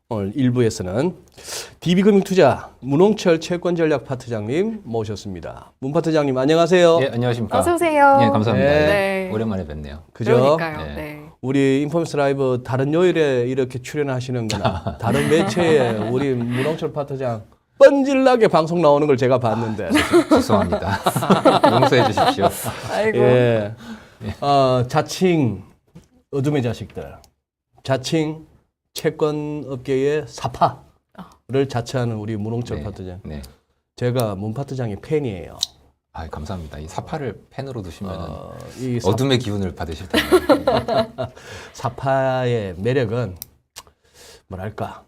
오늘 1부에서는 DB금융투자 문홍철 채권전략파트장님 모셨습니다. 문 파트장님 안녕하세요. 예, 안녕하십니까. 어서 오세요. 예, 감사합니다. 네. 오랜만에 뵙네요. 그죠? 그러니까요. 네. 네. 우리 인포메이스 라이브 다른 요일에 이렇게 출연하시는 거나 다른 매체에 우리 문홍철 파트장 뻔질나게 방송 나오는 걸 제가 봤는데. 죄송합니다. 용서해 주십시오. 아이고. 예. 자칭 어둠의 자식들. 자칭 채권업계의 사파를 자처하는 우리 문홍철 네, 파트장. 네. 제가 문 파트장의 팬이에요. 아, 감사합니다. 이 사파를 펜으로 두시면 이 어둠의 기운을 받으실 텐데. 사파의 매력은 뭐랄까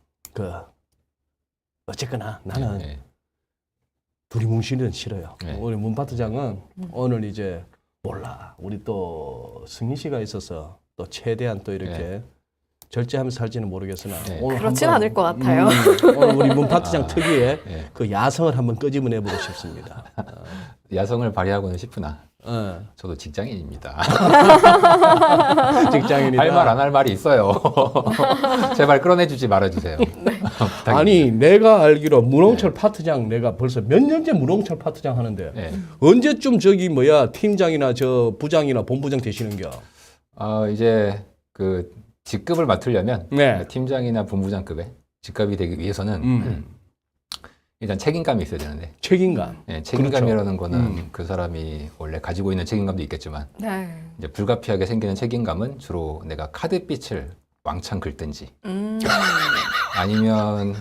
어쨌거나 나는 네, 두리뭉실은 싫어요. 네. 우리 문 파트장은 오늘 이제 몰라 우리 또 승희 씨가 있어서 또 최대한 또 이렇게 네. 절제하면서 살지는 모르겠으나 네. 오늘 그렇진 한번, 않을 것 같아요. 오늘 우리 문 파트장 특유의 네. 그 야성을 한번 끄집어내보고 싶습니다. 야성을 발휘하고는 싶으나 어. 저도 직장인입니다. 직장인이다. 할 말 안 할 말이 있어요. 제발 끌어내주지 말아주세요. 아니 내가 알기로 문홍철 파트장 내가 벌써 몇 년째 문홍철 파트장 하는데 네. 언제쯤 저기 뭐야 팀장이나 저 부장이나 본부장 되시는겨? 이제 그 직급을 맡으려면 네. 팀장이나 본부장급의 직급이 되기 위해서는 일단 책임감이 있어야 되는데 책임감. 네, 책임감이라는 거는 음. 그 사람이 원래 가지고 있는 책임감도 있겠지만 네. 이제 불가피하게 생기는 책임감은 주로 내가 카드빚을 왕창 긁든지 아니면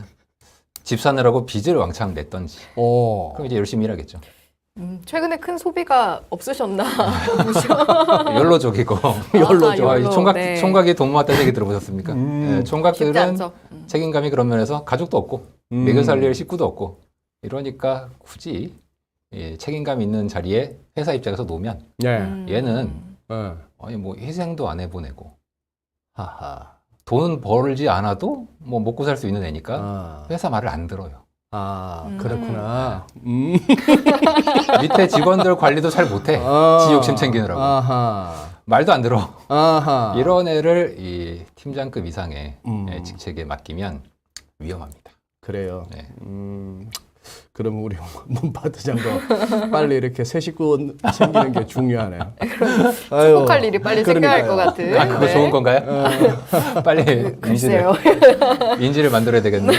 집 사느라고 빚을 왕창 냈던지 오. 그럼 이제 열심히 일하겠죠. 최근에 큰 소비가 없으셨나 보죠. 연로족이고 연로족. 이 총각, 네. 총각이 돈 모았다는 얘기 들어보셨습니까? 네, 쉽지 총각들은 않죠. 책임감이 그런 면에서 가족도 없고 먹여 살릴 식구도 없고 이러니까 굳이 책임감 있는 자리에 회사 입장에서 놓으면 네. 얘는 네. 아니 뭐 희생도 안 해보내고 하하. 돈 벌지 않아도 뭐 먹고 살 수 있는 애니까 아, 회사 말을 안 들어요. 그렇구나. 밑에 직원들 관리도 잘 못해. 지 욕심 챙기느라고. 아하. 말도 안 들어. 아하. 이런 애를 이 팀장급 이상의 음. 직책에 맡기면 위험합니다. 그래요. 네. 그럼 우리 문 파트장도 빨리 이렇게 새 식구 생기는 게 중요하네요. 축복할 일이 빨리 생겨야 할 것 같은. 아, 그거 네. 좋은 건가요? 빨리 글쎄요. 인지를 만들어야 되겠네.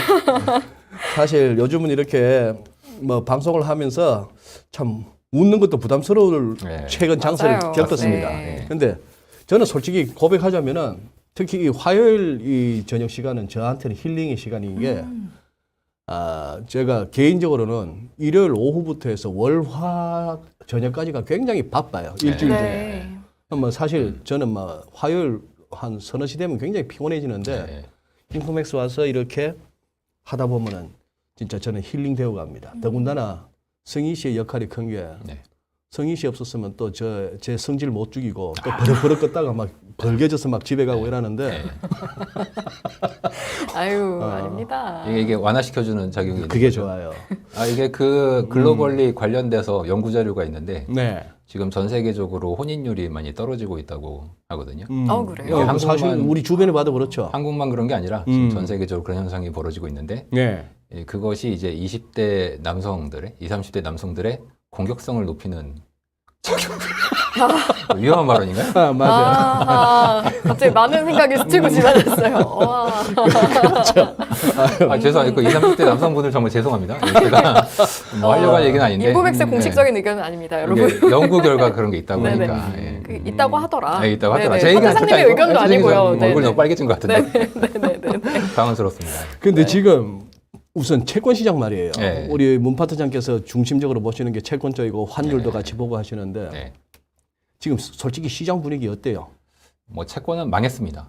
사실 요즘은 이렇게 뭐 방송을 하면서 참 웃는 것도 부담스러울 네. 최근 장세를 맞아요. 겪었습니다. 네. 근데 저는 솔직히 고백하자면은 특히 이 화요일 이 저녁 시간은 저한테는 힐링의 시간인 게 제가 개인적으로는 일요일 오후부터 해서 월화 저녁까지가 굉장히 바빠요. 일주일 중에. 네. 뭐 사실 저는 뭐 화요일 한 서너 시 되면 굉장히 피곤해지는데 네. 인포맥스 와서 이렇게 하다 보면은 진짜 저는 힐링 되어 갑니다. 더군다나 성희 씨의 역할이 큰 게 네. 성희 씨 없었으면 또 제 성질 못 죽이고 또 버럭버럭 걷다가 막 벌개져서 막 집에 가고 이러는데 네. 아유, 아닙니다. 이게 완화시켜주는 작용이 있는 그게 거죠. 좋아요. 이게 그 글로벌리 관련돼서 연구 자료가 있는데 네. 지금 전 세계적으로 혼인율이 많이 떨어지고 있다고 하거든요. 그래요? 뭐 사실 한국만- 우리 주변에 봐도 그렇죠. 한국만 그런 게 아니라 지금 전 세계적으로 그런 현상이 벌어지고 있는데 네. 그것이 이제 20대 남성들의, 20, 30대 남성들의 공격성을 높이는 작용. 위험한 발언인가요? 맞아요. 갑자기 많은 생각이 스치고 지나갔어요. 와. 죄송해요. 그 20, 30대 남성분들 정말 죄송합니다. 제가 뭐 하려고 할 얘기는 아닌데. 인포맥스의 공식적인 의견은 아닙니다, 여러분. 이게 연구 결과 그런 게 있다고 네네. 하니까. 예. 있다고 하더라. 네, 있다고 하더라. 네네. 제 얘기는 선생님의 의견도 아니고요. 얼굴 너무 빨개진 것 같은데. 네네네. 당황스럽습니다. 근데 지금 우선 채권 시장 말이에요. 네. 우리 문 파트장께서 중심적으로 보시는 게 채권 쪽이고 환율도 같이 보고 하시는데 네. 지금 솔직히 시장 분위기 어때요? 뭐 채권은 망했습니다.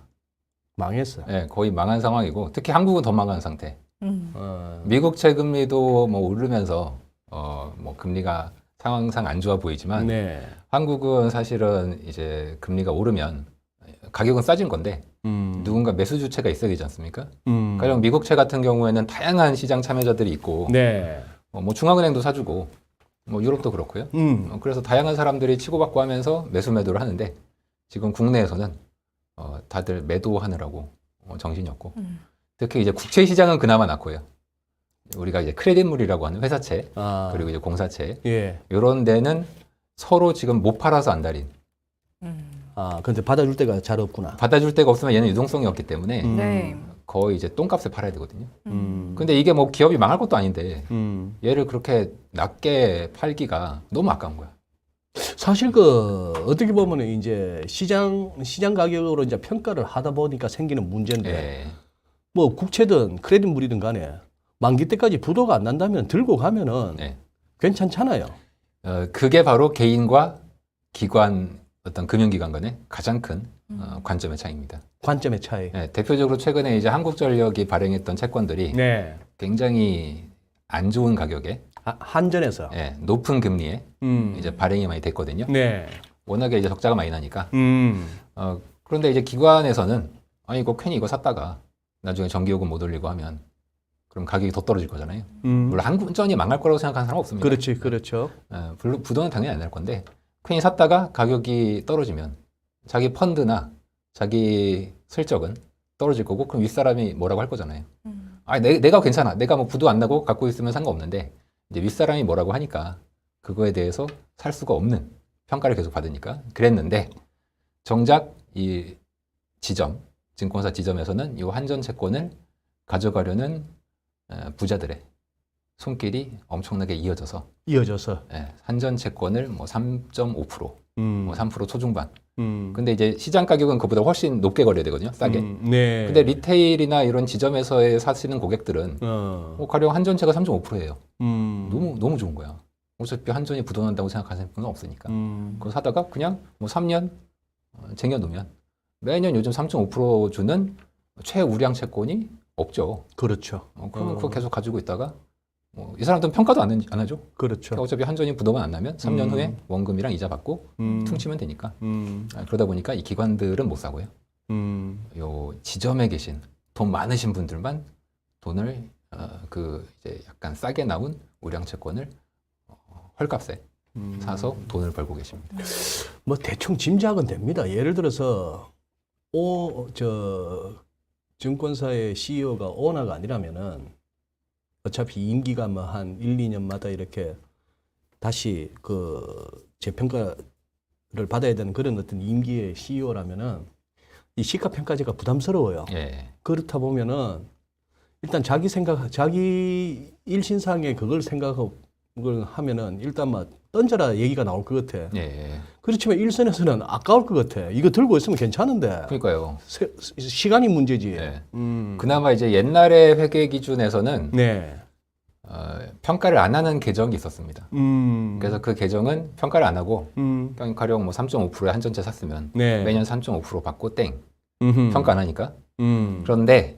망했어요. 네, 거의 망한 상황이고 특히 한국은 더 망한 상태. 어, 미국 채금리도 뭐 오르면서 뭐 금리가 상황상 안 좋아 보이지만 네. 한국은 사실은 이제 금리가 오르면 가격은 싸진 건데 누군가 매수 주체가 있어야 되지 않습니까? 가령 미국채 같은 경우에는 다양한 시장 참여자들이 있고 네. 뭐 중앙은행도 사주고 뭐 유럽도 그렇고요. 그래서 다양한 사람들이 치고받고 하면서 매수매도를 하는데 지금 국내에서는 다들 매도하느라고 정신이 없고 특히 이제 국채 시장은 그나마 낫고요. 우리가 이제 크레딧물이라고 하는 회사채 아, 그리고 이제 공사채 예. 이런 데는 서로 지금 못 팔아서 안달인. 아, 근데 받아줄 데가 잘 없구나. 받아줄 데가 없으면 얘는 유동성이 없기 때문에 네. 거의 이제 똥값에 팔아야 되거든요. 음. 근데 이게 뭐 기업이 망할 것도 아닌데 예. 얘를 그렇게 낮게 팔기가 너무 아까운 거야. 사실 그 어떻게 보면 이제 시장 가격으로 이제 평가를 하다 보니까 생기는 문제인데 예. 뭐 국채든 크레딧물이든 간에 만기 때까지 부도가 안 난다면 들고 가면은 네. 괜찮잖아요. 그게 바로 개인과 기관 어떤 금융기관 간의 가장 큰 관점의 차이입니다. 관점의 차이. 예, 대표적으로 최근에 이제 한국전력이 발행했던 채권들이 네. 굉장히 안 좋은 가격에 한전에서. 예, 높은 금리에 이제 발행이 많이 됐거든요. 네. 워낙에 이제 적자가 많이 나니까. 음. 그런데 이제 기관에서는 아니 이거 괜히 이거 샀다가 나중에 전기요금 못 올리고 하면 그럼 가격이 더 떨어질 거잖아요. 물론 한국전이 망할 거라고 생각하는 사람 없습니다. 그렇지, 그렇죠. 물론 부도는 당연히 안 날 건데 괜히 샀다가 가격이 떨어지면 자기 펀드나 자기 실적은 떨어질 거고 그럼 윗사람이 뭐라고 할 거잖아요. 아니 내가 괜찮아. 내가 뭐 부도 안 나고 갖고 있으면 상관없는데 이제 윗사람이 뭐라고 하니까 그거에 대해서 살 수가 없는 평가를 계속 받으니까 그랬는데 정작 이 지점 증권사 지점에서는 이 한전 채권을 가져가려는 부자들의 손길이 엄청나게 이어져서 한전 채권을 뭐 3.5%, 뭐 3% 초중반. 근데 이제 시장 가격은 그보다 훨씬 높게 걸려야 되거든요. 싸게. 네. 근데 리테일이나 이런 지점에서 사시는 고객들은 가령 한전채가 3.5%예요. 너무 좋은 거야. 어차피 한전이 부도난다고 생각하는 분은 없으니까. 그거 사다가 그냥 뭐 3년 쟁여놓으면 매년 요즘 3.5% 주는 최우량 채권이 없죠. 그렇죠. 그러면 그거 계속 가지고 있다가 뭐 이 사람들은 평가도 안 하죠. 그렇죠. 어차피 한전이 부도만 안 나면 3년 후에 원금이랑 이자 받고 퉁치면 되니까. 그러다 보니까 이 기관들은 못 사고요. 요 지점에 계신 돈 많으신 분들만 돈을 이제 약간 싸게 나온 우량 채권을 헐값에 사서 돈을 벌고 계십니다. 뭐 대충 짐작은 됩니다. 예를 들어서 증권사의 CEO가 오너가 아니라면은 어차피 임기가 뭐 한 1, 2년마다 이렇게 다시 그 재평가를 받아야 되는 그런 어떤 임기의 CEO라면은 이 시가평가제가 부담스러워요. 예. 그렇다 보면은 일단 자기 일신상에 그걸 생각하고 그걸 하면은 일단 막 던져라 얘기가 나올 것 같아. 예. 그렇지만 일선에서는 아까울 것 같아. 이거 들고 있으면 괜찮은데. 그러니까요. 시간이 문제지. 예. 그나마 이제 옛날의 회계 기준에서는 네. 평가를 안 하는 계정이 있었습니다. 그래서 그 계정은 평가를 안 하고 가령 뭐 3.5%에 한전채 샀으면 네. 매년 3.5% 받고 땡. 음흠. 평가 안 하니까. 그런데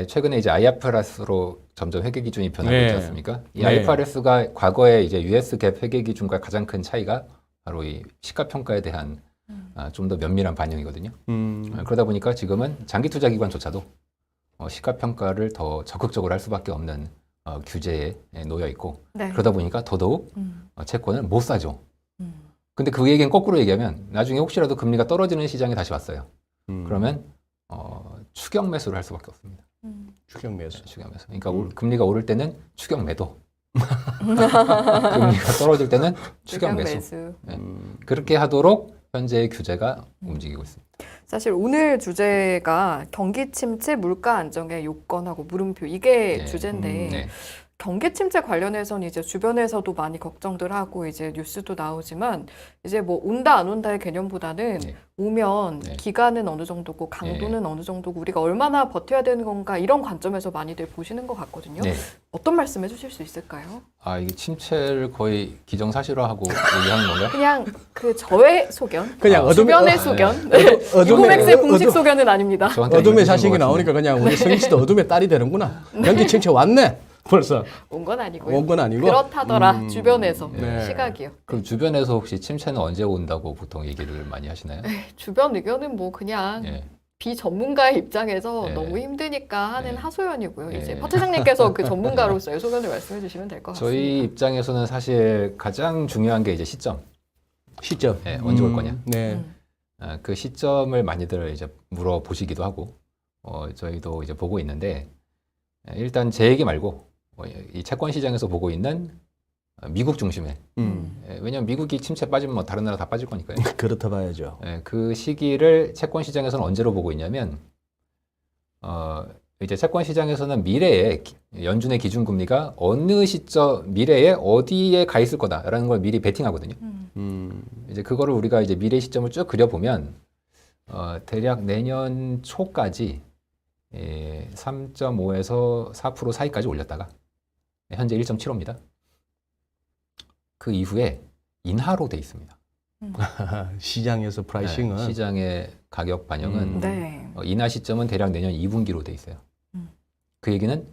최근에 이제 IFRS로 점점 회계 기준이 변하고 네. 있지 않습니까? 이 네. IFRS가 과거에 이제 US 갭 회계 기준과 가장 큰 차이가 바로 이 시가 평가에 대한 좀 더 면밀한 반영이거든요. 그러다 보니까 지금은 장기 투자 기관조차도 시가 평가를 더 적극적으로 할 수밖에 없는 규제에 놓여 있고 네. 그러다 보니까 더더욱 채권을 못 사죠. 근데 그 얘기는 거꾸로 얘기하면 나중에 혹시라도 금리가 떨어지는 시장에 다시 왔어요. 그러면 추격 매수를 할 수밖에 없습니다. 추격 매수. 추격 매수. 그러니까 금리가 오를 때는 추격 매도. 금리가 떨어질 때는 추격 매수. 네. 그렇게 하도록 현재의 규제가 움직이고 있습니다. 사실 오늘 주제가 경기 침체, 물가 안정의 요건하고 물음표 이게 네. 주제인데 네. 경기 침체 관련해서는 이제 주변에서도 많이 걱정들 하고 이제 뉴스도 나오지만 이제 뭐 온다 안 온다의 개념보다는 네. 오면 네. 기간은 어느 정도고 강도는 어느 정도고 우리가 얼마나 버텨야 되는 건가 이런 관점에서 많이들 보시는 것 같거든요. 네. 어떤 말씀 해주실 수 있을까요? 이게 침체를 거의 기정사실화하고 얘기하는 건가요? 그냥 그 저의 소견, 그냥 주변의 소견, 어둠의- 유고맥스의 공식 소견은 아닙니다. 저한테 어둠의 얘기해 주신 자식이 것 나오니까 같은데. 그냥 우리 성희 씨도 어둠의 딸이 되는구나. 경기 침체 왔네. 벌써 온 건 아니고요. 온 건 아니고. 그렇다더라 주변에서 네. 시각이요. 그럼 주변에서 혹시 침체는 언제 온다고 보통 얘기를 많이 하시나요? 주변 의견은 뭐 그냥 예. 비전문가의 입장에서 네. 너무 힘드니까 하는 네. 하소연이고요. 네. 이제 파 차장님께서 그 전문가로서의 소견을 말씀해 주시면 될 것 같습니다. 저희 입장에서는 사실 가장 중요한 게 이제 시점. 시점. 언제 올 거냐. 네. 음. 그 시점을 많이들 이제 물어보시기도 하고 저희도 이제 보고 있는데 일단 제 얘기 말고 이 채권 시장에서 보고 있는 미국 중심의 왜냐하면 미국이 침체 빠지면 뭐 다른 나라 다 빠질 거니까요. 그렇다 봐야죠. 그 시기를 채권 시장에서는 언제로 보고 있냐면 이제 채권 시장에서는 미래에 연준의 기준금리가 어느 시점 미래에 어디에 가 있을 거다라는 걸 미리 베팅하거든요. 이제 그거를 우리가 이제 미래 시점을 쭉 그려보면 대략 내년 초까지 3.5에서 4% 사이까지 올렸다가 현재 1.75입니다. 그 이후에 인하로 돼 있습니다. 시장에서 프라이싱은 시장의 가격 반영은 네. 인하 시점은 대략 내년 2분기로 돼 있어요. 그 얘기는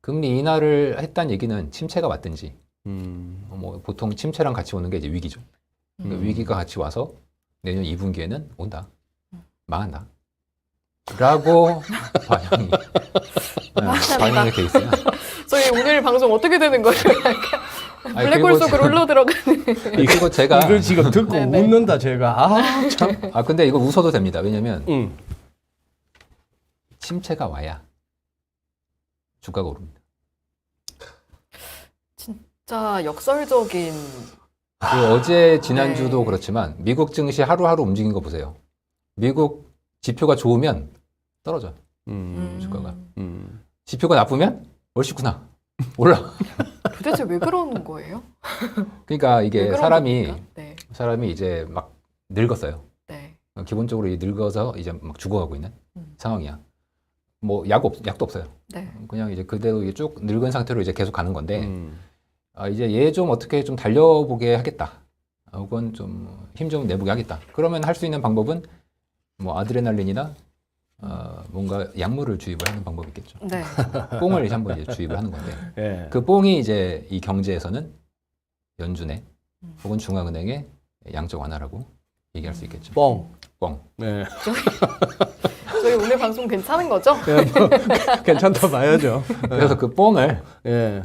금리 인하를 했다는 얘기는 침체가 왔든지 뭐 보통 침체랑 같이 오는 게 이제 위기죠. 그러니까 위기가 같이 와서 내년 2분기에는 온다. 망한다. 라고 반영이 돼 있어요. 저희 오늘 방송 어떻게 되는 거예요? 아니, 블랙홀 그리고 속으로 흘러 들어가는. 그리고 제가 이걸 지금 듣고 네네. 웃는다 제가. 참. 근데 이거 웃어도 됩니다. 왜냐면 침체가 와야 주가가 오릅니다. 진짜 역설적인. 어제 지난주도 네. 그렇지만 미국 증시 하루하루 움직인 거 보세요. 미국 지표가 좋으면 떨어져. 주가가. 지표가 나쁘면 얼씨구나. 올라. 도대체 왜 그러는 거예요? 그러니까 왜 이게 그런 사람이 겁니까? 네. 사람이 이제 막 늙었어요. 네. 기본적으로 늙어서 이제 막 죽어가고 있는 상황이야. 뭐 약도 없어요. 네. 그냥 이제 그대로 이제 쭉 늙은 상태로 이제 계속 가는 건데 이제 얘 좀 어떻게 좀 달려보게 하겠다. 혹은 좀 힘 좀 내보게 하겠다. 그러면 할 수 있는 방법은 뭐 아드레날린이나 뭔가 약물을 주입을 하는 방법이 있겠죠. 네. 뽕을 이제 한번 이제 주입을 하는 건데 예. 그 뽕이 이제 이 경제에서는 연준의 혹은 중앙은행의 양적 완화라고 얘기할 수 있겠죠. 뻥. 뻥. 네. 저희 오늘 방송 괜찮은 거죠? 괜찮다 봐야죠. 그래서 그 뽕을 예.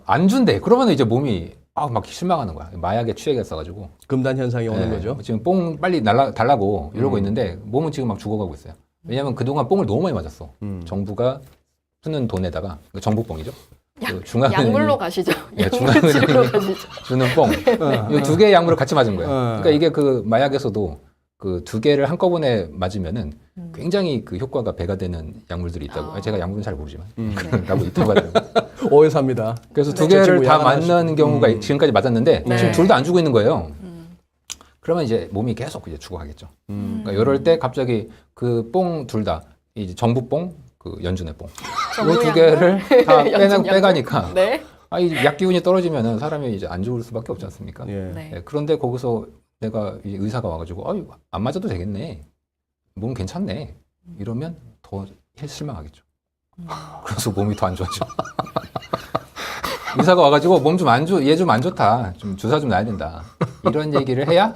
안 준대. 그러면 이제 몸이 막 실망하는 거야. 마약에 취해겠어가지고 금단 현상이 오는 거죠. 지금 뽕 빨리 달라고 이러고 있는데 몸은 지금 막 죽어가고 있어요. 왜냐하면 그동안 뽕을 너무 많이 맞았어. 정부가 쓰는 돈에다가 정부 뽕이죠. 약물로 가시죠. 네, 약물 치료로 가시죠. 주는 뽕. 이 두 개의 약물을 같이 맞은 거예요. 그러니까 이게 그 마약에서도 그 두 개를 한꺼번에 맞으면은 굉장히 그 효과가 배가 되는 약물들이 있다고. 제가 약물은 잘 모르지만 라고 있다고 하더라고요. 오해삽니다. 그래서 두 저 개를 친구 다 야간하시고. 맞는 경우가 지금까지 맞았는데 네. 지금 둘 다 안 주고 있는 거예요. 그러면 이제 몸이 계속 이제 죽어가겠죠. 그러니까 이럴 때 갑자기 그 뽕 둘 다 이제 정부 뽕, 그 연준의 뽕, 이 두 개를 다 빼가니까 네. 이 약 기운이 떨어지면은 사람이 이제 안 좋을 수밖에 없지 않습니까? 예. 네. 네, 그런데 거기서 내가 이제 의사가 와가지고 안 맞아도 되겠네, 몸 괜찮네 이러면 더 실망하겠죠. 그래서 몸이 더 안 좋아져. 의사가 와가지고 몸 좀 안 좋, 얘 좀 안 좋다, 좀 주사 좀 놔야 된다 이런 얘기를 해야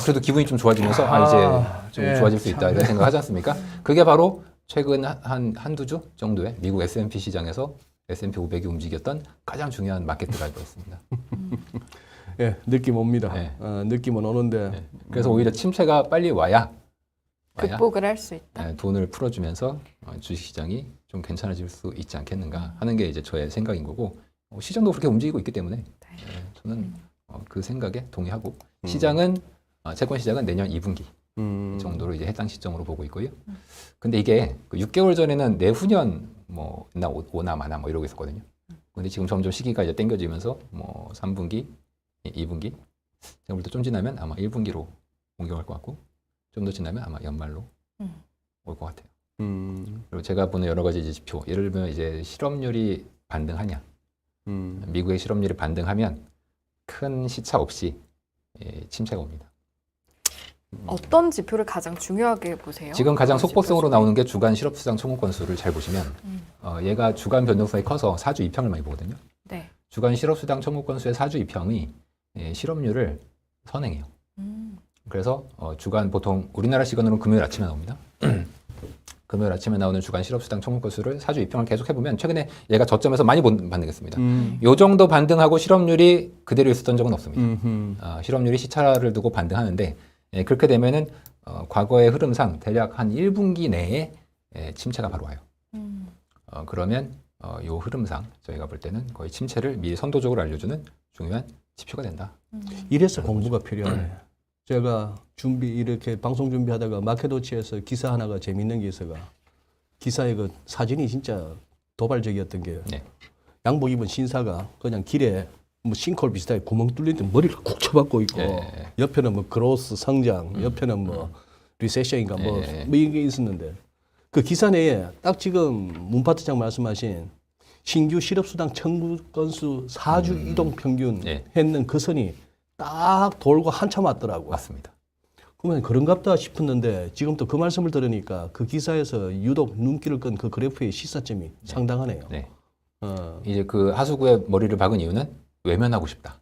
그래도 기분이 좀 좋아지면서 이제 좀 예, 좋아질 수 있다 이런 생각 하지 않습니까? 그게 바로 최근 한두 주 정도에 미국 S&P 시장에서 S&P 500이 움직였던 가장 중요한 마켓 드라이버였습니다. 예, 느낌 옵니다. 네. 느낌은 오는데. 네. 그래서 오히려 침체가 빨리 와야 극복을 할 수 있다. 돈을 풀어주면서 주식시장이 좀 괜찮아질 수 있지 않겠는가 하는 게 이제 저의 생각인 거고, 시장도 그렇게 움직이고 있기 때문에 저는 그 생각에 동의하고 시장은 채권 시장은 내년 2분기 정도로 이제 해당 시점으로 보고 있고요. 근데 이게 그 6개월 전에는 내후년 뭐 오나 마나 뭐 이러고 있었거든요. 근데 지금 점점 시기가 이제 당겨지면서 뭐 3분기, 2분기, 제가 볼 때 좀 지나면 아마 1분기로 옮겨갈 것 같고, 좀 더 지나면 아마 연말로 올 것 같아요. 그리고 제가 보는 여러 가지 이제 지표, 예를 들면 이제 실업률이 반등하냐, 미국의 실업률이 반등하면 큰 시차 없이 침체가 옵니다. 어떤 지표를 가장 중요하게 보세요? 지금 가장 그런 속보성으로 지표 중에? 나오는 게 주간 실업수당 청구 건수를 잘 보시면 얘가 주간 변동성이 커서 사주 2평을 많이 보거든요. 네. 주간 실업수당 청구 건수의 사주 2평이 실업률을 선행해요. 그래서 주간 보통 우리나라 시간으로는 금요일 아침에 나옵니다. 금요일 아침에 나오는 주간 실업수당 청구 건수를 사주 2평을 계속 해보면 최근에 얘가 저점에서 많이 반등했습니다. 요 정도 반등하고 실업률이 그대로 있었던 적은 없습니다. 실업률이 시차를 두고 반등하는데 그렇게 되면은 과거의 흐름상 대략 한 1분기 내에 침체가 바로 와요. 그러면 요 흐름상 저희가 볼 때는 거의 침체를 미리 선도적으로 알려주는 중요한 지표가 된다. 이래서 공부가 필요하네. 제가 이렇게 방송 준비하다가 마켓워치에서 기사 하나가 재밌는 게 있어가 기사의 그 사진이 진짜 도발적이었던 게 네. 양복 입은 신사가 그냥 길에 뭐 싱크홀 비슷하게 구멍 뚫린 데 머리를 쿡 쳐박고 있고 옆에는 뭐 그로스 성장, 옆에는 뭐 리세션인가 뭐 이게 있었는데 그 기사 내에 딱 지금 문파트장 말씀하신 신규 실업수당 청구 건수 4주 이동 평균 했는 그 선이 딱 돌고 한참 왔더라고. 맞습니다. 그러면 그런갑다 싶었는데 지금 또 그 말씀을 들으니까 그 기사에서 유독 눈길을 끈 그 그래프의 시사점이 상당하네요. 네. 이제 그 하수구에 머리를 박은 이유는 외면하고 싶다.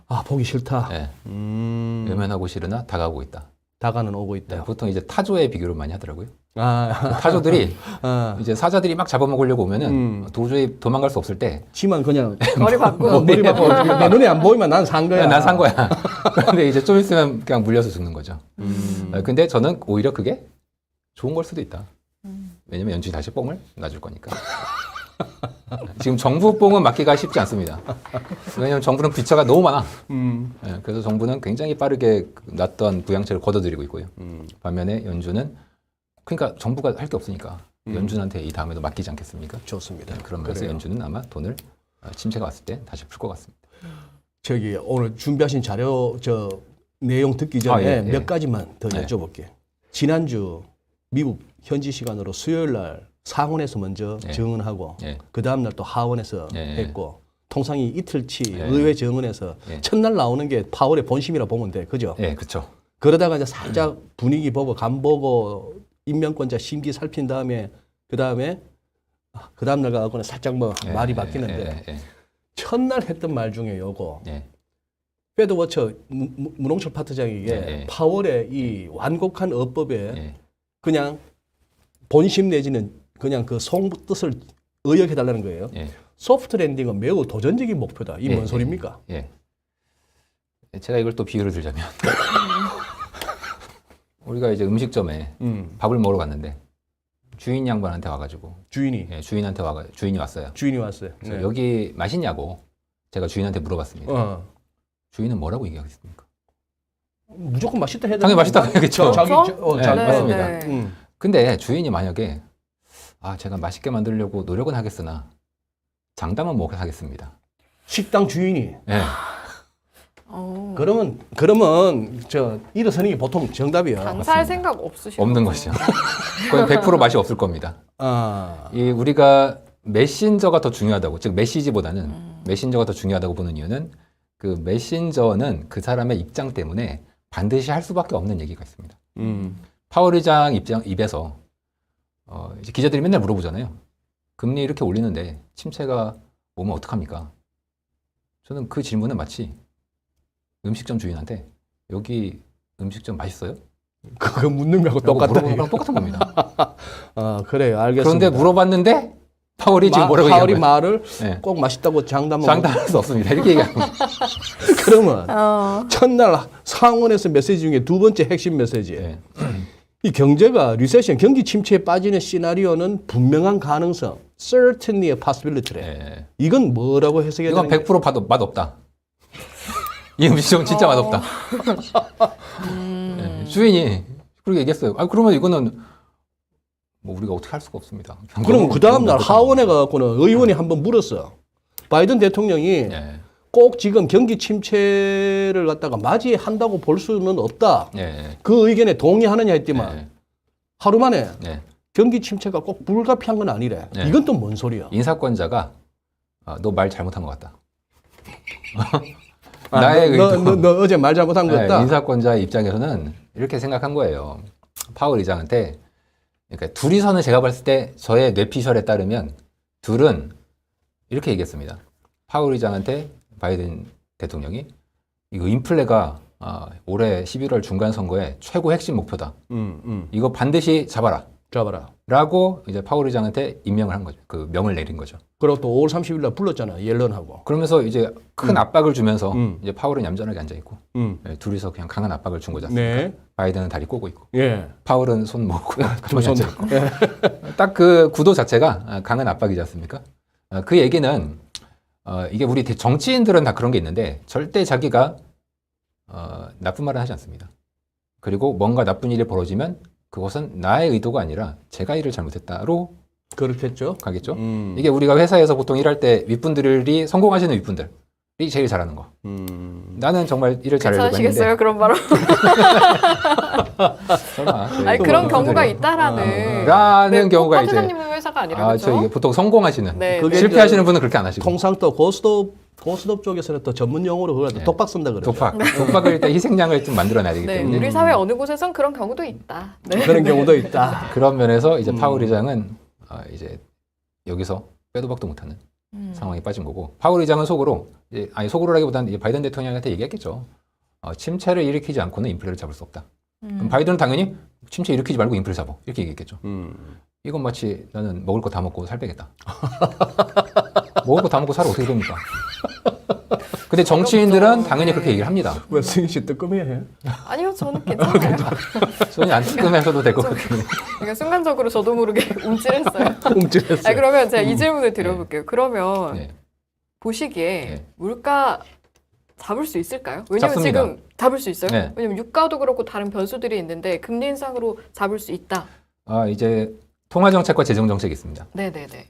아, 보기 싫다. 네. 외면하고 싫으나 다가오고 있다. 다가는 오고 있다. 네, 보통 이제 타조의 비교를 많이 하더라고요. 아, 타조들이 이제 사자들이 막 잡아먹으려고 오면은 도저히 도망갈 수 없을 때 지만 그냥 머리 받고. 머리 받고 내 눈에 안 보이면 난 산 거야. 난 산 거야. 그런데 이제 좀 있으면 그냥 물려서 죽는 거죠. 근데 저는 오히려 그게 좋은 걸 수도 있다. 왜냐면 연준이 다시 뽕을 놔줄 거니까. 지금 정부 뽕은 맞기가 쉽지 않습니다. 왜냐면 정부는 비처가 너무 많아. 네, 그래서 정부는 굉장히 빠르게 놨던 부양책을 걷어들이고 있고요. 반면에 연준은 그러니까 정부가 할 게 없으니까 연준한테 이 다음에도 맡기지 않겠습니까? 좋습니다. 네, 그런 면에서 연준은 아마 돈을 침체가 왔을 때 다시 풀 것 같습니다. 저기 오늘 준비하신 자료 저 내용 듣기 전에 몇 가지만 더 네. 여쭤볼게. 지난주 미국 현지 시간으로 수요일 날 상원에서 먼저 증언하고 그 다음 날 또 하원에서 했고 통상이 이틀치 의회 증언에서 첫날 나오는 게 파월의 본심이라 보면 돼. 그죠? 네, 그렇죠. 그러다가 이제 살짝 분위기 보고 간 보고 인명권자 심기 살핀 다음에 그 다음 날 가고는 살짝 뭐 말이 바뀌는데 첫날 했던 말 중에 요거 패드워처 문홍철 파트장에게 파월의 이 완곡한 어법에 그냥 본심 내지는 그냥 그 속뜻을 의역해달라는 거예요. 소프트 랜딩은 매우 도전적인 목표다. 이 뭔 소리입니까? 제가 이걸 또 비유를 들자면 우리가 이제 음식점에 밥을 먹으러 갔는데 주인 양반한테 와가지고 주인이 왔어요. 주인이 왔어요. 그래서 여기 맛있냐고 제가 주인한테 물어봤습니다. 주인은 뭐라고 얘기하겠습니까? 무조건 맛있다 해야 당연히 맛있다고 해야겠죠. 자기 맞습니다. 네. 근데 주인이 만약에 제가 맛있게 만들려고 노력은 하겠으나 장담은 못 하겠습니다. 식당 주인이. 네. 그러면 저 일어서는 게 보통 정답이야. 장사할 생각 없으시죠? 없는 것이죠. 거의 100% 맛이 없을 겁니다. 이 우리가 메신저가 더 중요하다고, 즉 메시지보다는 메신저가 더 중요하다고 보는 이유는 그 메신저는 그 사람의 입장 때문에 반드시 할 수밖에 없는 얘기가 있습니다. 파월 의장 입에서 이제 기자들이 맨날 물어보잖아요. 금리 이렇게 올리는데 침체가 오면 어떡합니까? 저는 그 질문은 마치 음식점 주인한테 여기 음식점 맛있어요? 그거 묻는 거하고 똑같다. 물어보는 거랑 똑같은 겁니다. 그래요. 알겠습니다. 그런데 물어봤는데 파월이 지금 뭐라고 파월이 얘기한 말을 꼭 맛있다고 장담할 수 없습니다. 이렇게 얘기합니다. 그러면 첫날 상원에서 메시지 중에 두 번째 핵심 메시지. 이 경제가 리세션, 경기 침체에 빠지는 시나리오는 분명한 가능성, certainly a possibility래. 이건 뭐라고 해석해야 되는 이건 100% 봐도 맛없다. 이 음식은 진짜 맛없다. 주인이 그렇게 얘기했어요. 그러면 이거는 뭐 우리가 어떻게 할 수가 없습니다. 그럼 그 다음 날 하원에 가갖고는 의원이 한번 물었어. 바이든 대통령이 꼭 지금 경기 침체를 갖다가 맞이한다고 볼 수는 없다. 그 의견에 동의하느냐 했더만 하루 만에 경기 침체가 꼭 불가피한 건 아니래. 이건 또 뭔 소리야? 인사권자가 너 말 잘못한 것 같다. 너 어제 말 잘못한 것 같다. 인사권자의 입장에서는 이렇게 생각한 거예요. 파월 의장한테 그러니까 둘이서는 제가 봤을 때 저의 뇌피셜에 따르면 둘은 이렇게 얘기했습니다. 파월 의장한테 바이든 대통령이 이거 인플레가 올해 11월 중간 선거의 최고 핵심 목표다. 이거 반드시 잡아라. 잡아라. 라고 이제 파월 의장한테 임명을 한 거죠. 그 명을 내린 거죠. 그리고 또 5월 30일 날 불렀잖아. 옐런하고. 그러면서 이제 큰 압박을 주면서 음. 이제 파월은 얌전하게 앉아 있고 둘이서 그냥 강한 압박을 준 거지 않습니까? 네. 바이든은 다리 꼬고 있고 예. 파월은 손 모으고 가만히 손 앉아 있고. 딱 그 구도 자체가 강한 압박이지 않습니까? 그 얘기는 이게 우리 정치인들은 다 그런 게 있는데 절대 자기가 나쁜 말은 하지 않습니다. 그리고 뭔가 나쁜 일이 벌어지면 그것은 나의 의도가 아니라 제가 일을 잘못했다로 그렇겠죠. 가겠죠. 이게 우리가 회사에서 보통 일할 때 윗분들이 성공하시는 윗분들이 제일 잘하는 거. 나는 정말 일을 잘하려고 괜찮으시겠어요? 했는데 그런 발언. 설마 저희 아니 그런 윗분들이 경우가 있다라는. 라는 경우가 이제 파트너님 회사가 아니라 그렇죠? 저 이게 보통 성공하시는 네, 그게 실패하시는 분은 그렇게 안 하시고 통상 또 고스톱 쪽에서는 또 전문 용어로 그걸 또 네. 독박 쓴다 그러죠. 독박을 일단 희생양을 좀 만들어내야 되기 네, 때문에 우리 사회 어느 곳에선 그런 경우도 있다. 네. 그런 경우도 있다. 그런 면에서 이제 파월 의장은 이제 여기서 빼도 박도 못하는 상황에 빠진 거고 파월 의장은 속으로 아니 속으로라기보다는 이제 바이든 대통령한테 얘기했겠죠. 침체를 일으키지 않고는 인플레를 잡을 수 없다. 그럼 바이든은 당연히 침체 일으키지 말고 인플레 잡아 이렇게 얘기했겠죠. 이건 마치 나는 먹을 거 다 먹고 살 빼겠다. 먹을 거 다 먹고 살 어떻게 됩니까? 근데 정치인들은 당연히 그렇게 얘기를 합니다. 왜 승희 씨 뜨끔해? 아니요, 저는 괜찮아요. 손이 안 뜨끔해서도 되고 그렇게. 그러니까 순간적으로 저도 모르게 움찔했어요. 움찔했어요. 그러면 제가 이 질문을 드려볼게요. 그러면 네. 보시기에 네. 물가 잡을 수 있을까요? 왜냐면 잡습니다. 지금 잡을 수 있어요. 네. 왜냐면 유가도 그렇고 다른 변수들이 있는데 금리 인상으로 잡을 수 있다. 이제 통화 정책과 재정 정책이 있습니다. 네네네.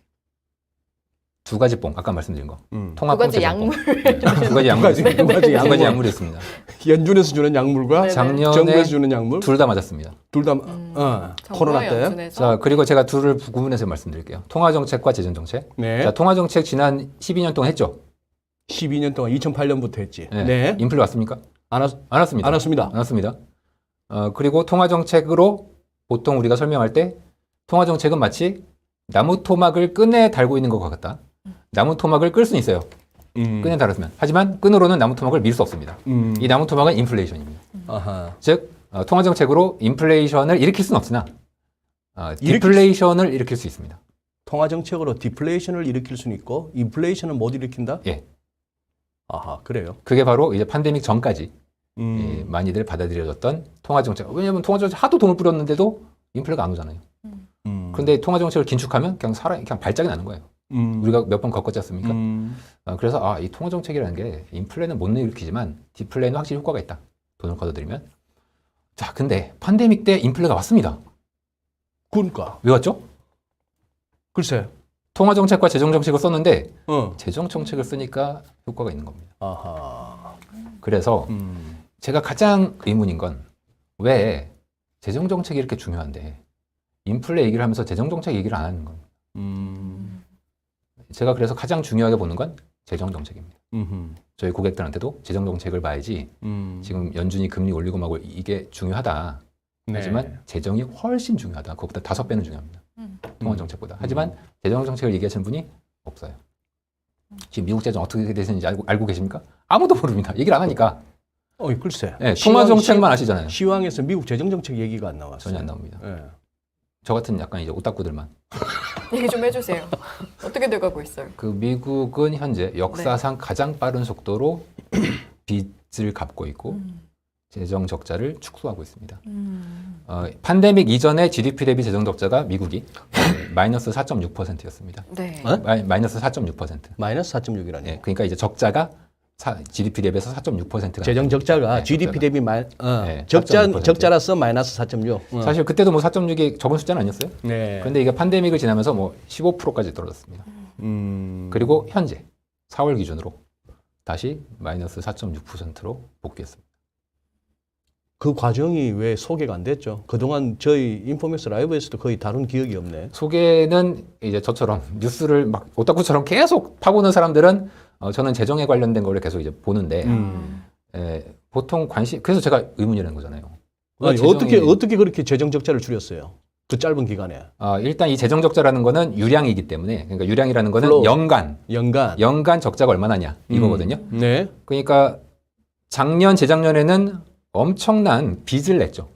두 가지 뽕 아까 말씀드린 거. 두 통화뽕, 가지 재정뽕. 약물. 두 가지 약물. 두 가지 두 약물. 가지 약물이 있습니다. 연준에서 주는 약물과 네네. 작년에 정부에서 주는 약물 둘 다 맞았습니다. 둘 다 코로나 정부와 때. 연준에서. 자, 그리고 제가 둘을 구분해서 말씀드릴게요. 통화 정책과 재정 정책. 네. 자, 통화 정책 지난 12년 동안 했죠. 12년 동안 2008년부터 했지. 네. 네. 인플레 왔습니까? 안 안 왔습니다. 안 왔습니다. 안 왔습니다. 그리고 통화 정책으로 보통 우리가 설명할 때 통화 정책은 마치 나무 토막을 끈에 달고 있는 것 같다. 나무 토막을 끌 수는 있어요. 끈에 달았으면. 하지만 끈으로는 나무 토막을 밀 수 없습니다. 이 나무 토막은 인플레이션입니다. 아하. 즉 통화 정책으로 인플레이션을 일으킬 수는 없으나 디플레이션을 일으킬 수 있습니다. 통화 정책으로 디플레이션을 일으킬 수는 있고 인플레이션은 못 일으킨다? 예. 아하, 그래요. 그게 바로 이제 팬데믹 전까지 많이들 받아들여졌던 통화 정책. 왜냐하면 통화 정책 하도 돈을 뿌렸는데도 인플레가 안 오잖아요. 그런데 통화 정책을 긴축하면 그냥 발작이 나는 거예요. 우리가 몇 번 겪었지 않습니까? 그래서 이 통화 정책이라는 게 인플레는 못 일으키지만 디플레는 확실히 효과가 있다. 돈을 걷어들이면. 자, 근데 팬데믹 때 인플레가 왔습니다. 그러니까. 왜 왔죠? 글쎄. 통화 정책과 재정 정책을 썼는데 어. 재정 정책을 쓰니까 효과가 있는 겁니다. 아하. 그래서 제가 가장 의문인 건 왜 재정 정책이 이렇게 중요한데 인플레 얘기를 하면서 재정 정책 얘기를 안 하는 겁니다. 제가 그래서 가장 중요하게 보는 건 재정 정책입니다. 저희 고객들한테도 재정 정책을 봐야지 지금 연준이 금리 올리고 막 이게 중요하다. 네. 하지만 재정이 훨씬 중요하다. 그것보다 5배는 중요합니다. 통화 정책보다. 하지만 재정 정책을 얘기하시는 분이 없어요. 지금 미국 재정 어떻게 되시는지 알고 계십니까? 아무도 모릅니다. 얘기를 안 하니까. 글쎄. 네, 통화 정책만 아시잖아요. 시황에서 미국 재정 정책 얘기가 안 나왔어요. 전혀 안 나옵니다. 예. 저 같은 약간 이제 오타쿠들만. 얘기 좀 해주세요. 어떻게 돼가고 있어요? 그 미국은 현재 역사상 가장 빠른 속도로 빚을 갚고 있고 재정 적자를 축소하고 있습니다. 팬데믹 이전에 GDP 대비 재정 적자가 미국이 마이너스 4.6%였습니다. 네. 마이너스 4.6%. 마이너스 4.6이라니. 예, 그러니까 이제 적자가 GDP 대비해서 4.6%가 재정 적자가 네, GDP 대비 네, 적자 4.6%. 적자라서 마이너스 4.6. 사실 그때도 뭐 4.6이 적은 숫자는 아니었어요. 네. 그런데 이게 팬데믹을 지나면서 뭐 15%까지 떨어졌습니다. 그리고 현재 4월 기준으로 다시 마이너스 4.6%로 복귀했습니다. 그 과정이 왜 소개가 안 됐죠? 그동안 저희 인포맥스 라이브에서도 거의 다룬 기억이 없네. 소개는 이제 저처럼 뉴스를 막 오타쿠처럼 계속 파보는 사람들은 저는 재정에 관련된 거를 계속 이제 보는데 보통 관심 그래서 제가 의문이라는 거잖아요. 아니, 재정이- 어떻게 그렇게 재정 적자를 줄였어요? 그 짧은 기간에. 일단 이 재정 적자라는 거는 유량이기 때문에 그러니까 유량이라는 거는 플로우. 연간 적자가 얼마나냐 이거거든요. 네. 그러니까 작년 재작년에는 엄청난 빚을 냈죠.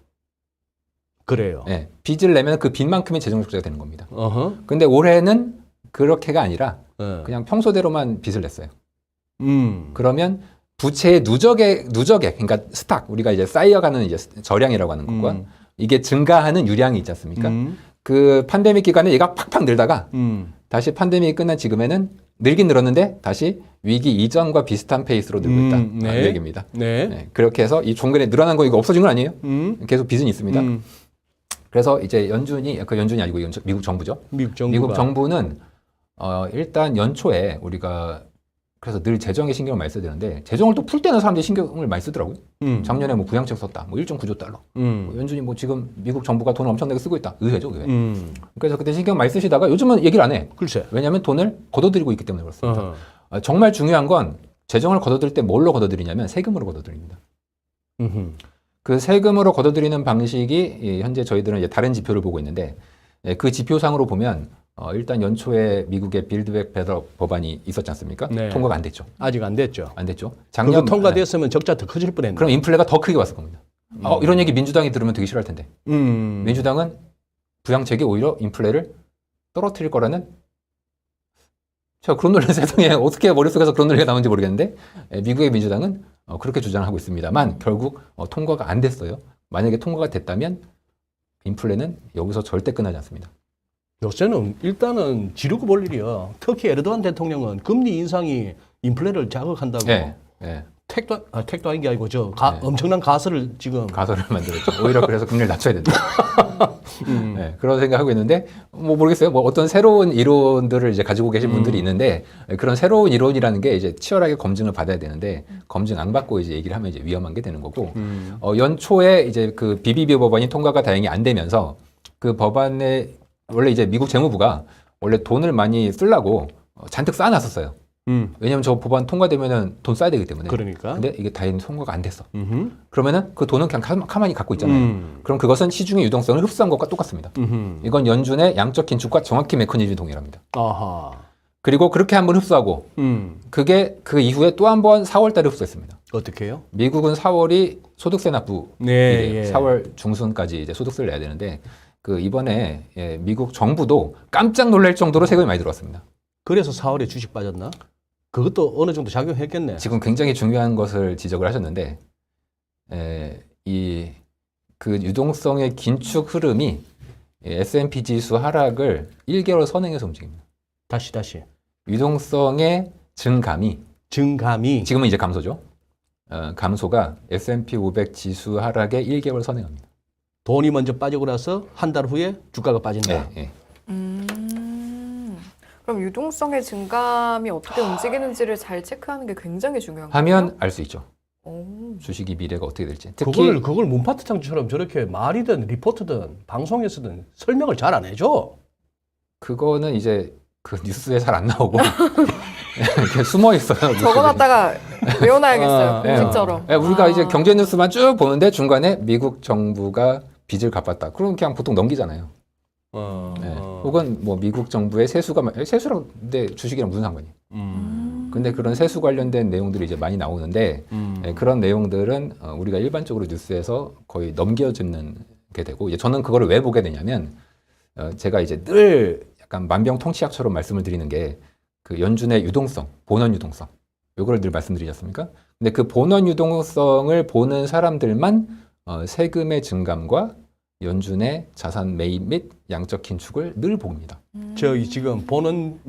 그래요. 예, 빚을 내면 그 빚만큼의 재정 적자가 되는 겁니다. 어허. 근데 올해는 그렇게가 아니라 예. 그냥 평소대로만 빚을 냈어요. 음. 그러면 부채의 누적액, 그러니까 스탁, 우리가 이제 쌓여가는 이제 저량이라고 하는 것과 이게 증가하는 유량이 있지 않습니까? 그 팬데믹 기간에 얘가 팍팍 늘다가 다시 팬데믹이 끝난 지금에는 늘긴 늘었는데 다시 위기 이전과 비슷한 페이스로 늘고 있다. 네. 이 얘기입니다. 네. 네, 그렇게 해서 이 종근에 늘어난 거 이거 없어진 건 아니에요. 계속 빚은 있습니다. 그래서 이제 연준이 아니고 이건 미국 정부죠. 미국 정부가. 미국 정부는 일단 연초에 우리가 그래서 늘 재정에 신경을 많이 써야 되는데 재정을 또 풀 때는 사람들이 신경을 많이 쓰더라고요. 작년에 뭐 부양책 썼다. 뭐 1.9조 달러. 뭐 연준이 뭐 지금 미국 정부가 돈을 엄청나게 쓰고 있다. 의회죠, 의회. 그래서 그때 신경 많이 쓰시다가 요즘은 얘기를 안 해. 글쎄. 왜냐하면 돈을 걷어들이고 있기 때문에 그렇습니다. 어허. 정말 중요한 건 재정을 걷어들일 때 뭘로 걷어들이냐면 세금으로 걷어들입니다. 그 세금으로 걷어들이는 방식이 현재 저희들은 이제 다른 지표를 보고 있는데 그 지표상으로 보면 일단 연초에 미국의 빌드백 베터 법안이 있었지 않습니까? 네. 통과가 안 됐죠. 아직 안 됐죠. 안 됐죠. 그거 통과됐으면 적자 더 커질 뻔했네. 그럼 인플레가 더 크게 왔을 겁니다. 이런 얘기 민주당이 들으면 되게 싫어할 텐데. 민주당은 부양책이 오히려 인플레를 떨어뜨릴 거라는 제가 그런 논리 세상에 어떻게 머릿속에서 그런 논리가 나오는지 모르겠는데 미국의 민주당은 그렇게 주장하고 있습니다만 결국 통과가 안 됐어요. 만약에 통과가 됐다면 인플레는 여기서 절대 끝나지 않습니다. 요새는 일단은 지르고 볼 일이야. 특히 에르도안 대통령은 금리 인상이 인플레를 자극한다고. 네, 네. 택도 아닌 게 아니고 네. 엄청난 가설을 지금. 가설을 만들었죠. 오히려 그래서 금리를 낮춰야 된다. 네, 그런 생각하고 있는데 뭐 모르겠어요. 뭐 어떤 새로운 이론들을 이제 가지고 계신 분들이 있는데 그런 새로운 이론이라는 게 이제 치열하게 검증을 받아야 되는데 검증 안 받고 이제 얘기를 하면 이제 위험한 게 되는 거고 연초에 이제 그 BBB 법안이 통과가 다행히 안 되면서 그 법안에 원래 이제 미국 재무부가 원래 돈을 많이 쓰려고 잔뜩 쌓아놨었어요. 왜냐하면 저 법안 통과되면은 돈 써야 되기 때문에. 그러니까. 근데 이게 다행히 통과가 안 됐어. 그러면은 그 돈은 그냥 가만히 갖고 있잖아요. 그럼 그것은 시중의 유동성을 흡수한 것과 똑같습니다. 이건 연준의 양적 긴축과 정확히 메커니즘이 동일합니다. 아하. 그리고 그렇게 한번 흡수하고 그게 그 이후에 또 한 번 4월 달에 흡수했습니다. 어떻게 해요? 미국은 4월이 소득세 납부 네, 예. 4월 중순까지 이제 소득세를 내야 되는데 그 이번에 미국 정부도 깜짝 놀랄 정도로 세금이 많이 들어왔습니다. 그래서 4월에 주식 빠졌나? 그것도 어느 정도 작용했겠네. 지금 굉장히 중요한 것을 지적을 하셨는데 이 그 유동성의 긴축 흐름이 S&P 지수 하락을 1개월 선행해서 움직입니다. 다시. 유동성의 증감이 지금은 이제 감소죠. 감소가 S&P 500 지수 하락의 1개월 선행합니다. 돈이 먼저 빠지고 나서 한 달 후에 주가가 빠진다. 네. 그럼 유동성의 증감이 어떻게 움직이는지를 잘 체크하는 게 굉장히 중요한 거예요. 하면 알 수 있죠. 오. 주식이 미래가 어떻게 될지. 특히 그걸 문파트장처럼 저렇게 말이든 리포트든 방송에서든 설명을 잘 안 해줘. 그거는 이제 그 뉴스에 잘 안 나오고 이렇게 숨어 있어요. 적어놨다가 외워놔야겠어요. 네. 공식처럼. 우리가 이제 경제 뉴스만 쭉 보는데 중간에 미국 정부가 빚을 갚았다. 그럼 그냥 보통 넘기잖아요. 혹은 뭐 미국 정부의 세수랑 근데 주식이랑 무슨 상관이에요? 근데 그런 세수 관련된 내용들이 이제 많이 나오는데 그런 내용들은 우리가 일반적으로 뉴스에서 거의 넘겨짚는 게 되고 이제 저는 그거를 왜 보게 되냐면 제가 이제 늘 약간 만병통치약처럼 말씀을 드리는 게 그 연준의 유동성, 본원 유동성 요거를 늘 말씀드리지 않습니까? 근데 그 본원 유동성을 보는 사람들만 세금의 증감과 연준의 자산 매입 및 양적 긴축을 늘 봅니다. 저기 지금 본원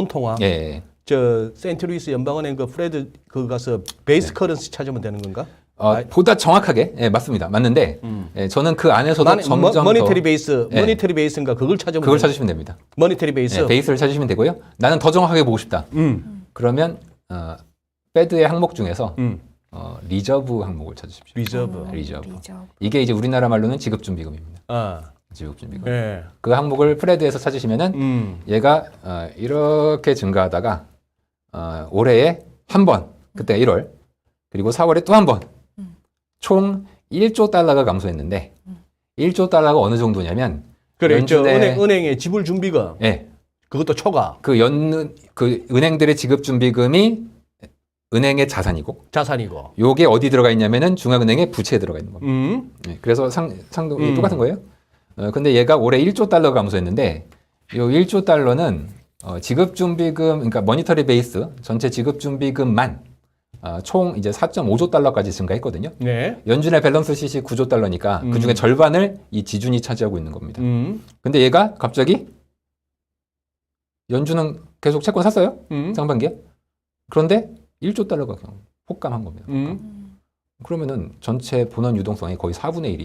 통화. 예. 저 세인트루이스 연방은행 그 프레드 그 가서 베이스 커런시 찾으면 되는 건가? 보다 정확하게 맞습니다. 맞는데 저는 그 안에서도 점점 머니터리 더 베이스, 머니터리 베이스인가 그걸 찾으면 그걸 찾으시면 됩니다. 머니터리 베이스. 베이스를 찾으시면 되고요. 나는 더 정확하게 보고 싶다. 그러면 페드의 항목 중에서 리저브 항목을 찾으십시오. 리저브. 리저브. 이게 이제 우리나라 말로는 지급준비금입니다. 지급준비금. 예. 그 항목을 프레드에서 찾으시면은 얘가 이렇게 증가하다가 올해에 한 번, 그때 1월, 그리고 4월에 또 한 번, 총 1조 달러가 감소했는데 1조 달러가 어느 정도냐면 그래, 저 은행의 지불 준비금. 예. 그것도 초과. 그 은행들의 지급 준비금이 은행의 자산이고 자산이고. 요게 어디 들어가 있냐면은 중앙은행의 부채에 들어가 있는 겁니다. 네, 그래서 상도 똑같은 거예요. 근데 얘가 올해 1조 달러 감소했는데 요 1조 달러는 지급준비금, 그러니까 머니터리 베이스 전체 지급준비금만 총 이제 4.5조 달러까지 증가했거든요. 네. 연준의 밸런스 시 9조 달러니까 그 중에 절반을 이 지준이 차지하고 있는 겁니다. 근데 얘가 갑자기 연준은 계속 채권 샀어요. 상반기에. 그런데 1조 달러가 그냥 폭감한 겁니다. 그러면은 전체 본원 유동성이 거의 4분의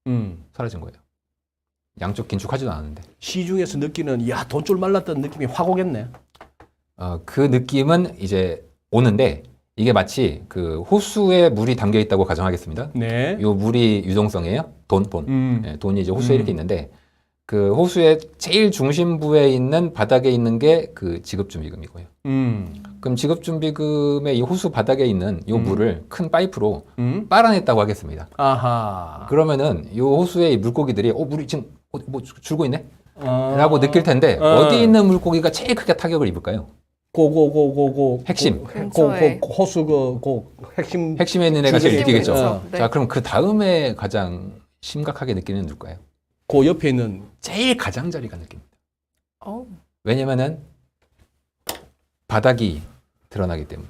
1이 사라진 거예요. 양쪽 긴축하지도 않았는데. 시중에서 느끼는 야 돈줄 말랐다는 느낌이 확 오겠네. 그 느낌은 이제 오는데 이게 마치 그 호수에 물이 담겨 있다고 가정하겠습니다. 네. 요 물이 유동성이에요. 돈. 네, 돈이 이제 호수에 이렇게 있는데 그 호수의 제일 중심부에 있는 바닥에 있는 게 그 지급준비금이고요. 그럼 지급준비금의 이 호수 바닥에 있는 요 물을 큰 파이프로 빨아냈다고 하겠습니다. 아하. 그러면은 요 호수의 이 물고기들이 물이 지금 뭐 줄고 있네? 라고 느낄 텐데 어디 있는 물고기가 제일 크게 타격을 입을까요? 고고고고고 핵심. 근처에. 호수 핵심 핵심에 있는 애가 제일 핵심 느끼겠죠. 근처. 네. 자, 그럼 그 다음에 가장 심각하게 느끼는 누굴까요? 그 옆에 있는 제일 가장자리가 느낍니다. 어. 왜냐면은 바닥이 드러나기 때문에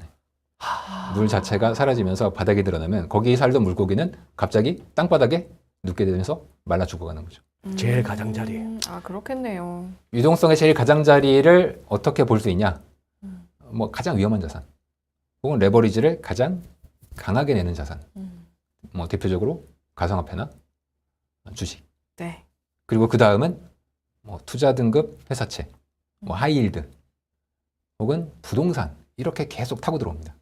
물 자체가 사라지면서 바닥이 드러나면 거기 살던 물고기는 갑자기 땅바닥에 눕게 되면서 말라 죽어가는 거죠. 제일 가장자리. 아, 그렇겠네요. 유동성의 제일 가장자리를 어떻게 볼 수 있냐? 뭐 가장 위험한 자산 혹은 레버리지를 가장 강하게 내는 자산. 뭐 대표적으로 가상화폐나 주식. 네. 그리고 그 다음은 뭐 투자 등급 회사채, 뭐 하이힐드 혹은 부동산 이렇게 계속 타고 들어옵니다.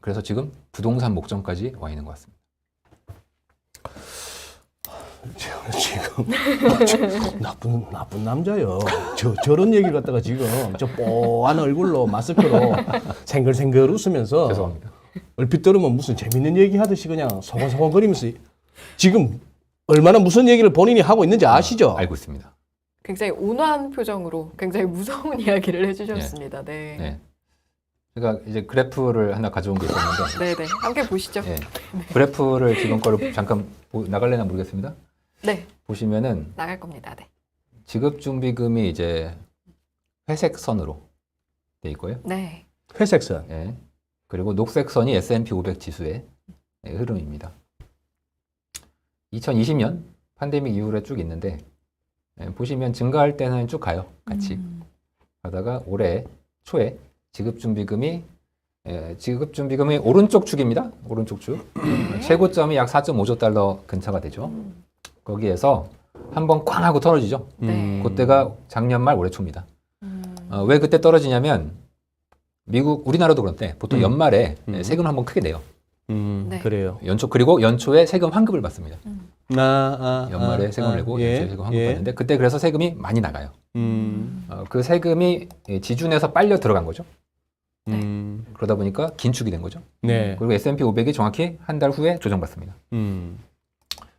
그래서 지금 부동산 목전까지 와 있는 것 같습니다. 지금 나쁜 남자요. 저런 얘기를 갖다가 지금 저 뽀한 얼굴로 마스크로 생글생글 웃으면서 죄송합니다. 얼핏 들으면 무슨 재밌는 얘기 하듯이 그냥 소곤소곤거리면서 지금 얼마나 무슨 얘기를 본인이 하고 있는지 아시죠? 알고 있습니다. 굉장히 온화한 표정으로 굉장히 무서운 이야기를 해주셨습니다. 네. 네. 제가 이제 그래프를 하나 가져온 게 있었는데 네. 함께 보시죠. 네. 그래프를 지금 거를 잠깐 나갈래나 모르겠습니다. 네. 보시면은 나갈 겁니다. 네. 지급준비금이 이제 회색 선으로 돼 있고요. 네. 회색선. 네. 그리고 녹색 선이 S&P 500 지수의 흐름입니다. 2020년 팬데믹 이후로 쭉 있는데 보시면 증가할 때는 쭉 가요. 같이. 가다가 올해 초에 지급준비금이 오른쪽 축입니다. 오른쪽 축. 최고점이 약 4.5조 달러 근처가 되죠. 거기에서 한번 꽝 하고 떨어지죠. 네. 그때가 작년 말 올해 초입니다. 왜 그때 떨어지냐면 우리나라도 그런데 보통 연말에 세금 한번 크게 내요. 네. 그래요. 그리고 연초에 세금 환급을 받습니다. 연말에 세금을 내고 예, 연초에 세금 환급 받는데 그때 그래서 세금이 많이 나가요. 음. 그 세금이 지준에서 빨려 들어간 거죠. 음. 그러다 보니까 긴축이 된 거죠. 네. 그리고 S&P 500이 정확히 한 달 후에 조정받습니다.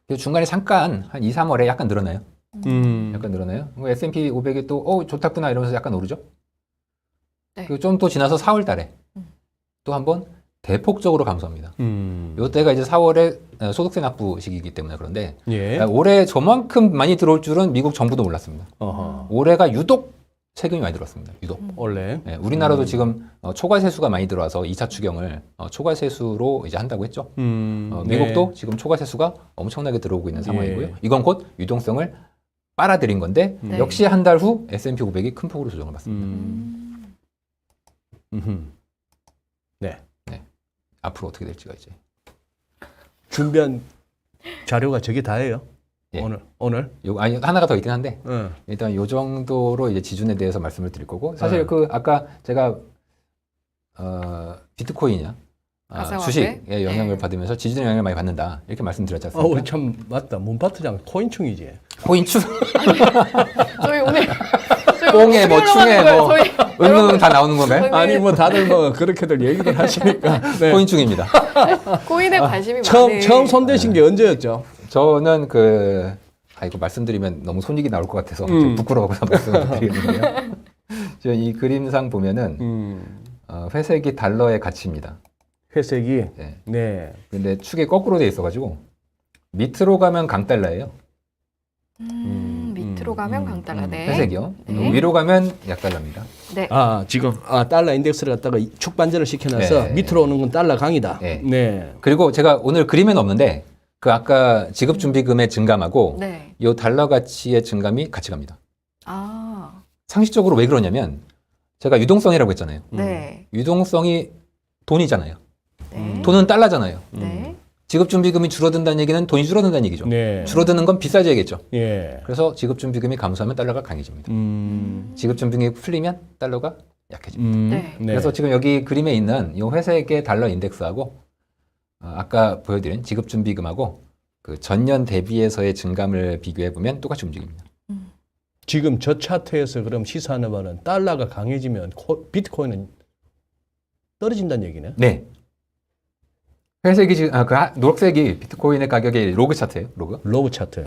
그래서 중간에 잠깐 한 2, 3월에 약간 늘어나요. 약간 늘어나요. S&P 500이 또 좋다구나 이러면서 약간 오르죠. 네. 그리고 좀 또 지나서 4월 달에 또 한번 대폭적으로 감소합니다. 이때가 이제 4월에 소득세 납부 시기이기 때문에 그런데 예. 올해 저만큼 많이 들어올 줄은 미국 정부도 몰랐습니다. 어허. 올해가 유독 세금이 많이 들어왔습니다. 유독. 원래. 네, 우리나라도 지금 초과세수가 많이 들어와서 2차 추경을 초과세수로 이제 한다고 했죠. 미국도 네. 지금 초과세수가 엄청나게 들어오고 있는 상황이고요. 예. 이건 곧 유동성을 빨아들인 건데 네. 역시 한 달 후 S&P 500이 큰 폭으로 조정을 받습니다. 네. 앞으로 어떻게 될지가 이제 준비한 자료가 저게 다예요. 예. 오늘. 아니 하나가 더 있긴 한데 응. 일단 요 정도로 이제 지준에 대해서 말씀을 드릴 거고 사실 네. 그 아까 제가 비트코인이나 가상화폐? 주식에 영향을 네. 받으면서 지준에 영향을 많이 받는다 이렇게 말씀드렸지 않습니까? 우리 참 맞다. 문파트장 코인충이지. 코인추 저희 오늘 뽕에 뭐 충에 뭐 응응 다 나오는 건가요? 저희 아니 뭐 다들 뭐 그렇게들 얘기들 하시니까. 네. 코인충입니다. 코인에 관심이 많은 처음 손대신 게 언제였죠? 저는 이거 말씀드리면 너무 손익이 나올 것 같아서 좀 부끄러워서 말씀을 드리는데요. 지금 이 그림상 보면은 회색이 달러의 가치입니다. 회색이 네. 네. 근데 축이 거꾸로 돼 있어가지고 밑으로 가면 강달러예요. 밑으로 가면 강달러. 네. 회색이요. 네. 위로 가면 약달러입니다. 네. 지금 달러 인덱스를 갖다가 축 반전을 시켜놔서 네. 밑으로 오는 건 달러 강이다. 네. 네. 그리고 제가 오늘 그림에는 없는데 그 아까 지급준비금의 증감하고 네. 이 달러 가치의 증감이 같이 갑니다. 아. 상식적으로 왜 그러냐면 제가 유동성이라고 했잖아요. 네. 유동성이 돈이잖아요. 네. 돈은 달러잖아요. 네. 지급준비금이 줄어든다는 얘기는 돈이 줄어든다는 얘기죠. 네. 줄어드는 건 비싸져야겠죠. 예. 그래서 지급준비금이 감소하면 달러가 강해집니다. 지급준비금이 풀리면 달러가 약해집니다. 네. 그래서 지금 여기 그림에 있는 이 회색의 달러 인덱스하고 아까 보여드린 지급준비금하고 그 전년 대비해서의 증감을 비교해 보면 똑같이 움직입니다. 지금 저 차트에서 그럼 시사하는 바는 달러가 강해지면 비트코인은 떨어진다는 얘기네. 네. 회색이 지금 녹색이 비트코인의 가격의 로그 차트예요. 로그. 로그 차트.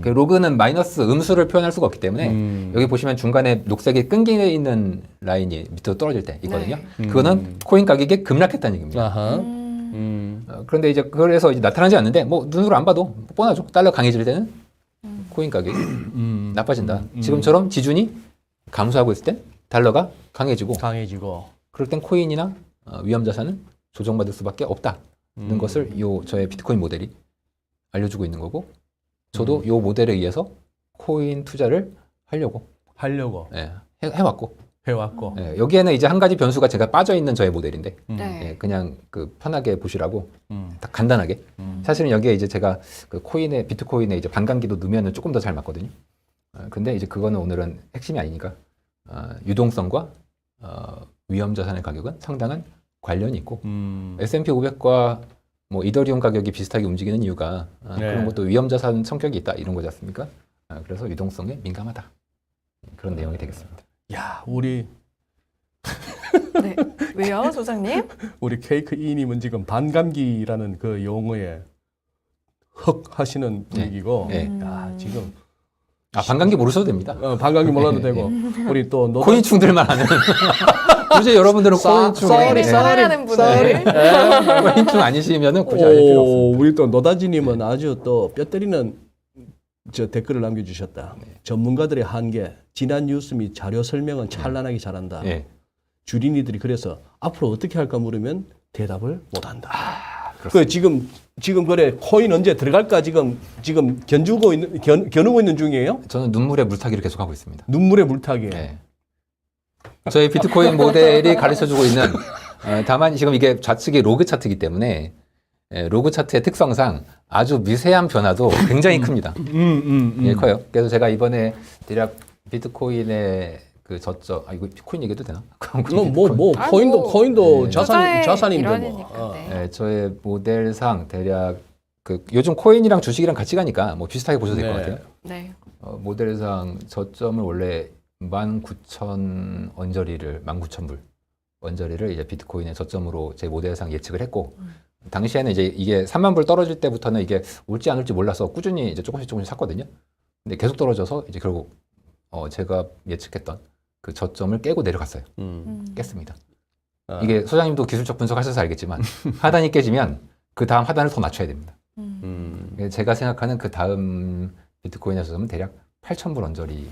그 로그는 마이너스 음수를 표현할 수가 없기 때문에 여기 보시면 중간에 녹색이 끈기에 있는 라인이 밑으로 떨어질 때 있거든요. 네. 그거는 코인 가격이 급락했다는 얘기입니다. 아하. 그런데 이제 그래서 이제 나타나지 않는데 뭐 눈으로 안 봐도 뻔하죠. 달러 강해질 때는 코인 가격이 나빠진다. 지금처럼 지준이 감소하고 있을 땐 달러가 강해지고 그럴 땐 코인이나 위험 자산은 조정받을 수밖에 없다는 것을 저의 비트코인 모델이 알려주고 있는 거고 저도 이 모델에 의해서 코인 투자를 하려고 예, 해왔고 해왔고. 예, 여기에는 이제 한 가지 변수가 제가 빠져 있는 저의 모델인데 네. 예, 그냥 그 편하게 보시라고 딱 간단하게 사실은 여기에 이제 제가 그 비트코인에 이제 반감기도 넣으면 조금 더 잘 맞거든요. 근데 이제 그거는 오늘은 핵심이 아니니까 유동성과 위험 자산의 가격은 상당한 관련이 있고 S&P 500과 뭐 이더리움 가격이 비슷하게 움직이는 이유가 그런 것도 위험 자산 성격이 있다 이런 거지 않습니까? 그래서 유동성에 민감하다 그런 내용이 되겠습니다. 야, 우리 네. 왜요, 소장님? 우리 케이크 이님은 지금 반감기라는 그 용어에 헉 하시는 분위기고, 네. 야, 지금 반감기 모르셔도 됩니다. 반감기 몰라도 되고, 우리 또 코인충들만 아는. 굳이 여러분들은 코인충 사랑하는 분들. 코인충 아니시면은 굳이 알 필요 없습니다. 우리 또 노다지님은 아주 또 뼈 때리는 저 댓글을 남겨주셨다. 전문가들의 한계, 지난 뉴스 및 자료 설명은 찬란하게 잘한다. 예. 주린이들이 그래서 앞으로 어떻게 할까 물으면 대답을 못한다. 그 지금 그래 코인 언제 들어갈까 지금 겨누고 있는 중이에요. 저는 눈물의 물타기를 계속하고 있습니다. 눈물의 물타기. 네. 저희 비트코인 모델이 가르쳐주고 있는 다만 지금 이게 좌측이 로그 차트이기 때문에 로그 차트의 특성상 아주 미세한 변화도 굉장히 큽니다. 예, 커요. 그래서 제가 이번에 대략 비트코인의 그 저점 이거 비트코인 얘기해도 되나? 코인도 네. 자산인데 뭐. 일환이니까, 네. 네, 저의 모델상 대략 그 요즘 코인이랑 주식이랑 같이 가니까 뭐 비슷하게 보셔도 될 것 같아요. 네. 모델상 저점을 원래 19,000 언저리를 19,000불 언저리를 이제 비트코인의 저점으로 제 모델상 예측을 했고 당시에는 이제 이게 3만 불 떨어질 때부터는 이게 올지 안 올지 몰라서 꾸준히 이제 조금씩 샀거든요. 근데 계속 떨어져서 이제 결국 제가 예측했던 그 저점을 깨고 내려갔어요. 깼습니다. 이게 소장님도 기술적 분석하셔서 알겠지만 하단이 깨지면 그 다음 하단을 더 낮춰야 됩니다. 제가 생각하는 그 다음 비트코인의 저점은 대략 8,000불 언저리.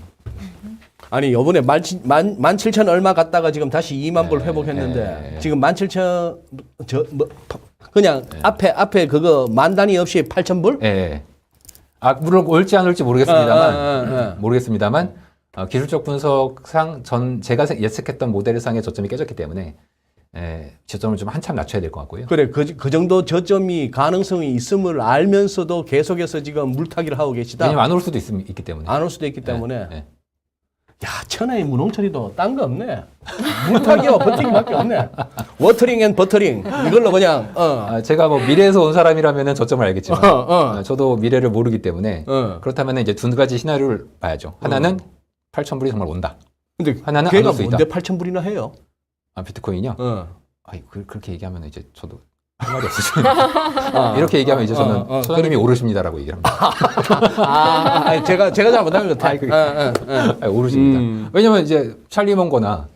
아니 요번에 17,000 얼마 갔다가 지금 다시 2만 불 회복했는데 지금 17,000 그냥 앞에 그거 만 단위 없이 8,000불? 예. 물론 올지 안 올지 모르겠습니다만 기술적 분석상 제가 예측했던 모델상의 저점이 깨졌기 때문에 저점을 좀 한참 낮춰야 될 것 같고요. 그래 그 정도 저점이 가능성이 있음을 알면서도 계속해서 지금 물타기를 하고 계시다. 왜냐면 안 올 수도 있기 때문에. 안 올 수도 있기 때문에. 야, 천하의 문홍철이도 딴 거 없네. 물타기와 버티기밖에 없네. 워터링 앤 버터링. 이걸로 그냥, 제가 뭐 미래에서 온 사람이라면 저점을 알겠지만, 저도 미래를 모르기 때문에, 그렇다면 이제 두 가지 시나리오를 봐야죠. 하나는 8,000불이 정말 온다. 근데 하나는 안 걔가 올 수 있다. 뭔데 8,000불이나 해요? 비트코인이요? 그렇게 얘기하면 이제 저도 할 말이 없으십니다. 이렇게 얘기하면 이제 저는 소장님이 오르십니다라고 얘기를 합니다. 제가 잘못한 것 같아요. 아니, 오르십니다. 왜냐면 이제 찰리 먼거나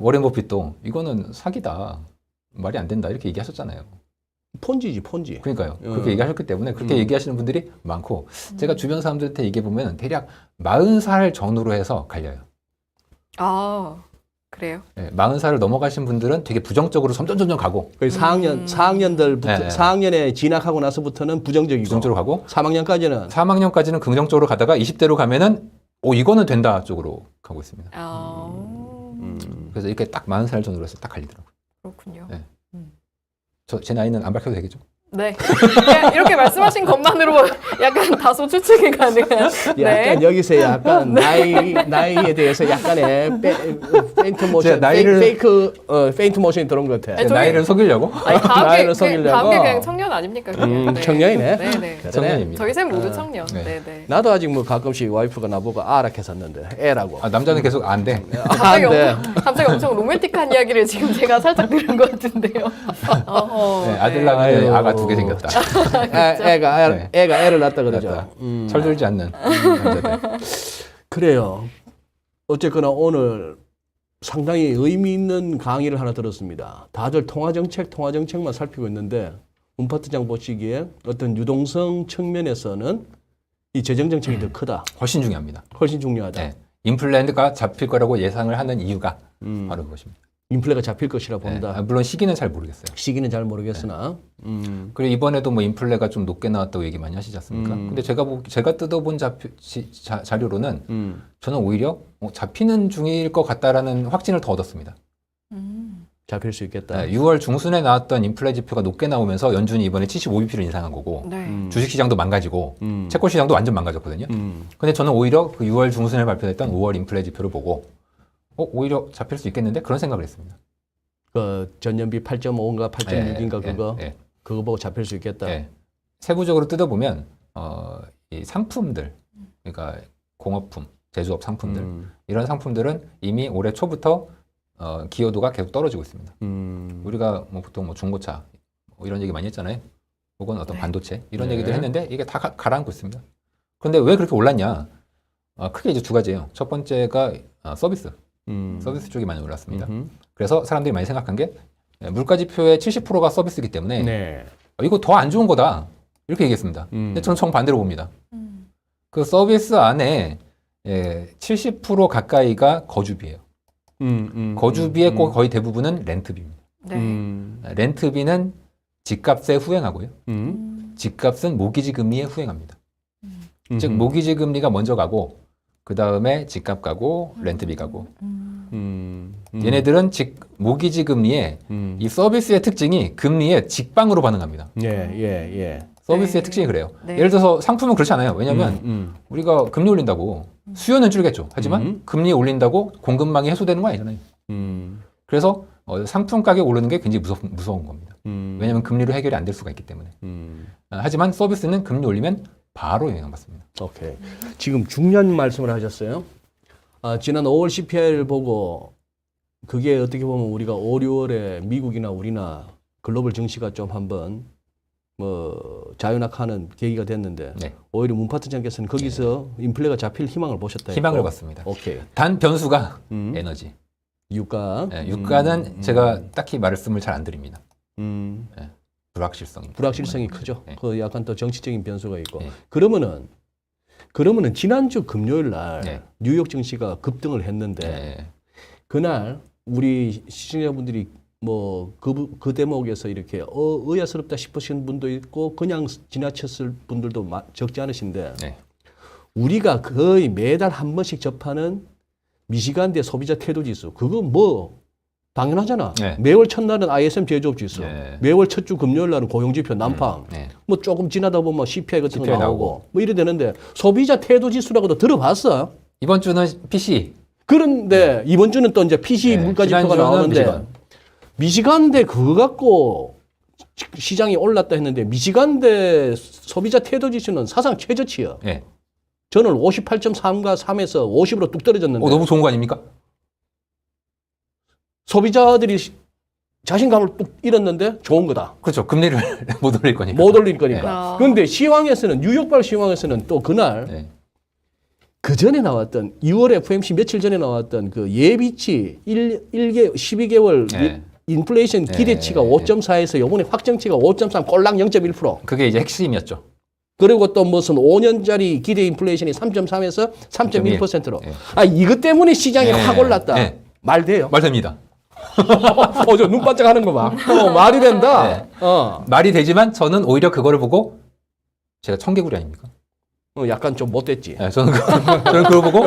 워렌 버핏도 이거는 사기다. 말이 안 된다. 이렇게 얘기하셨잖아요. 폰지지, 폰지. 그러니까요. 그렇게 얘기하셨기 때문에 그렇게 얘기하시는 분들이 많고 제가 주변 사람들한테 얘기해보면 대략 40살 전후로 해서 갈려요. 아, 그래요? 네, 40살을 넘어가신 분들은 되게 부정적으로 점점 가고 거의 4학년들부터 네. 4학년에 진학하고 나서부터는 부정적이고 부정적으로 가고 3학년까지는 긍정적으로 가다가 20대로 가면은 이거는 된다 쪽으로 가고 있습니다. 그래서 이렇게 딱 40살 전후로 해서 딱 갈리더라고요. 그렇군요. 네. 제 나이는 안 밝혀도 되겠죠? 네. 그냥 이렇게 말씀하신 것만으로 약간 다소 추측이 가능한. 약간 여기서 약간 나이에 대해서 약간의 페인트 모션, 페인트 모션이 들어온 것 같아. 아니, 제 나이를 속이려고? 아니, 나이를 속이려고. 다음 게 그냥 청년 아닙니까? 그냥. 네. 청년이네. 네네. 그래. 청년입니다. 저희 셋 모두 청년. 네. 네네. 나도 아직 뭐 가끔씩 와이프가 나보고 아락했었는데 애라고. 남자는 계속 안 돼. 갑자기 엄청 로맨틱한 이야기를 지금 제가 살짝 들은 것 같은데요. 네, 아들 낳으면 아가 2개 생겼다. 애가 애를 낳았다 그러죠. 철들지 않는 남자들. 그래요. 어쨌거나 오늘 상당히 의미 있는 강의를 하나 들었습니다. 다들 통화정책만 살피고 있는데 문파트장 보시기에 어떤 유동성 측면에서는 이 재정정책이 더 크다. 훨씬 중요합니다. 훨씬 중요하다. 네. 인플레가 잡힐 거라고 예상을 하는 이유가 바로 그것입니다. 인플레가 잡힐 것이라 본다. 네. 물론 시기는 잘 모르겠어요. 시기는 잘 모르겠으나. 그리고 이번에도 뭐 인플레가 좀 높게 나왔다고 얘기 많이 하시지 않습니까? 근데 제가 뜯어본 자료로는 저는 오히려 잡히는 중일 것 같다라는 확신을 더 얻었습니다. 잡힐 수 있겠다. 네, 6월 중순에 나왔던 인플레 지표가 높게 나오면서 연준이 이번에 75bp를 인상한 거고 네. 주식시장도 망가지고 채권 시장도 완전 망가졌거든요. 근데 저는 오히려 그 6월 중순에 발표됐던 5월 인플레 지표를 보고 오히려 잡힐 수 있겠는데 그런 생각을 했습니다. 그 전년비 8.5인가 8.6인가 예. 그거 보고 잡힐 수 있겠다. 예. 세부적으로 뜯어보면 이 상품들, 그러니까 공업품, 제조업 상품들 이런 상품들은 이미 올해 초부터 기여도가 계속 떨어지고 있습니다. 우리가 뭐 보통 뭐 중고차 뭐 이런 얘기 많이 했잖아요. 혹은 어떤 반도체 이런 얘기들 했는데 이게 다 가라앉고 있습니다. 그런데 왜 그렇게 올랐냐? 크게 이제 두 가지예요. 첫 번째가 서비스 쪽이 많이 올랐습니다. 그래서 사람들이 많이 생각한 게 물가지표의 70%가 서비스이기 때문에 네. 이거 더 안 좋은 거다 이렇게 얘기했습니다. 근데 저는 정반대로 봅니다. 그 서비스 안에 70% 가까이가 거주비예요. 거주비의 거의 대부분은 렌트비입니다. 네. 렌트비는 집값에 후행하고요. 집값은 모기지 금리에 후행합니다. 즉 모기지 금리가 먼저 가고 그 다음에 집값 가고 렌트비 가고 얘네들은 모기지 금리에 이 서비스의 특징이 금리에 직방으로 반응합니다. 서비스의 특징이 그래요. 네. 예를 들어서 상품은 그렇지 않아요. 왜냐하면 우리가 금리 올린다고 수요는 줄겠죠. 하지만 금리 올린다고 공급망이 해소되는 거 아니잖아요. 그래서 상품 가격 오르는 게 굉장히 무서운 겁니다. 왜냐하면 금리로 해결이 안 될 수가 있기 때문에. 하지만 서비스는 금리 올리면 바로 영향받습니다. 오케이. 지금 중요한 말씀을 하셨어요. 지난 5월 CPI를 보고 그게 어떻게 보면 우리가 5, 6월에 미국이나 우리나 글로벌 증시가 좀 한번 뭐 자유낙하는 계기가 됐는데 네. 오히려 문파트장께서는 거기서 인플레가 잡힐 희망을 보셨다. 희망을 봤습니다. 오케이. 단 변수가 에너지. 유가. 유가는 제가 딱히 말씀을 잘 안 드립니다. 불확실성이 크죠. 네. 그 약간 또 정치적인 변수가 있고. 네. 그러면은 지난주 금요일 날 네. 뉴욕 증시가 급등을 했는데 그날 우리 시청자분들이 뭐 그 대목에서 이렇게 의아스럽다 싶으신 분도 있고 그냥 지나쳤을 분들도 적지 않으신데 네. 우리가 거의 매달 한 번씩 접하는 미시간대 소비자 태도지수 그거 뭐 당연하잖아. 네. 매월 첫날은 ISM 제조업지수, 네. 매월 첫 주 금요일 날은 고용지표 난방, 네. 뭐 조금 지나다 보면 CPI 같은 거 CPI 나오고 나오고. 뭐 이래 되는데 소비자 태도지수라고도 들어봤어. 이번 주는 PC. 그런데 이번 주는 또 이제 PC 네. 물가지표가 지난주는 나오는데 미시간대 그거 갖고 시장이 올랐다 했는데 미시간대 소비자 태도지수는 사상 최저치야. 네. 저는 58.3과 3에서 50으로 뚝 떨어졌는데 너무 좋은 거 아닙니까? 소비자들이 자신감을 뚝 잃었는데 좋은 거다. 그렇죠. 금리를 못 올릴 거니까. 못 올릴 거니까. 네. 그런데 시황에서는 뉴욕발 시황에서는 또 그날 네. 그 전에 나왔던 2월 FOMC 며칠 전에 나왔던 그 예비치 12개월 네. 인플레이션 기대치가 네. 5.4에서 요번에 확정치가 5.3 꼴랑 0.1%. 그게 이제 핵심이었죠. 그리고 또 무슨 5년짜리 기대 인플레이션이 3.3에서 3.1%로. 네. 아, 이것 때문에 시장이 네. 확 올랐다. 네. 말 돼요? 말됩니다. 저 눈 반짝 하는 거 봐. 말이 된다. 네. 어. 말이 되지만 저는 오히려 그거를 보고 제가 청개구리 아닙니까? 약간 좀 못됐지. 네, 저는 그걸 보고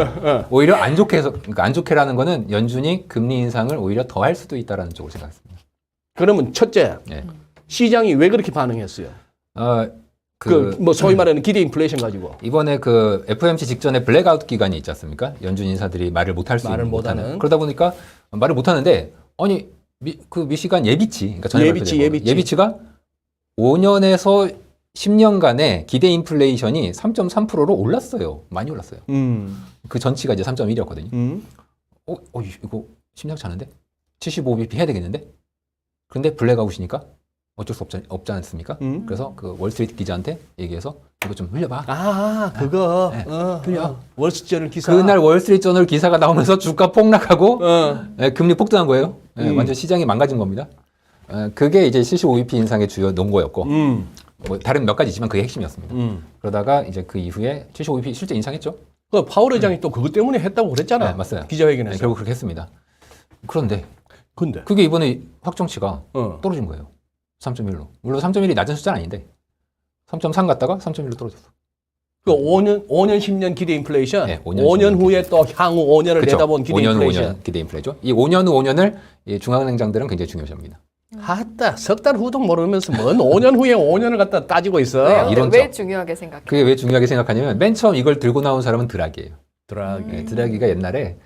오히려 안 좋게 해서, 그러니까 안 좋게라는 거는 연준이 금리 인상을 오히려 더 할 수도 있다라는 쪽으로 생각했습니다. 그러면 첫째, 네. 시장이 왜 그렇게 반응했어요? 뭐 소위 말하는 기대 인플레이션 가지고. 이번에 그 FOMC 직전에 블랙아웃 기간이 있지 않습니까? 연준 인사들이 말을 못할 수 말을 있는 못하는. 못하는. 그러다 보니까 말을 못하는데 아니 그 미시간 예비치, 그러니까 전에 예비치가 5년에서 10년간의 기대 인플레이션이 3.3%로 올랐어요. 많이 올랐어요. 그 전치가 이제 3.1이었거든요. 이거 심상치 않은데? 75bp 해야 되겠는데? 근데 블랙아웃이니까 어쩔 수 없지 않습니까? 그래서 그 월스트리트 기자한테 얘기해서 이거 좀 흘려봐. 아, 그거. 네. 흘려. 월스트리트 기사. 그날 월스트리트 저널 기사가 나오면서 주가 폭락하고 네, 금리 폭등한 거예요. 네, 완전 시장이 망가진 겁니다. 그게 이제 75bp 인상의 주요 논거였고 뭐 다른 몇 가지 있지만 그게 핵심이었습니다. 그러다가 이제 그 이후에 75bp 실제 인상했죠. 그 파월 의장이 또 그것 때문에 했다고 그랬잖아. 네, 맞아요. 기자회견에서. 네, 결국 그렇게 했습니다. 그런데 근데. 그게 이번에 확정치가 어. 떨어진 거예요. 3.1로. 물론 3.1이 낮은 숫자는 아닌데 3.3 갔다가 3.1로 떨어졌어. 그 5년 10년 기대 인플레이션. 네, 5년 후에 또 향후 5년을 그쵸? 내다본 기대 5년 후 인플레이션. 5년 기대 인플레죠. 이 5년 후 5년을 중앙은행장들은 굉장히 중요시합니다. 아따, 석 달 후도 모르면서 뭔 5년 후에 5년을 갖다 따지고 있어. 왜요? 이론적. 왜 중요하게 생각해요? 그게 왜 중요하게 생각하냐면 맨 처음 이걸 들고 나온 사람은 드라기예요. 드라기. 네, 드라기가 옛날에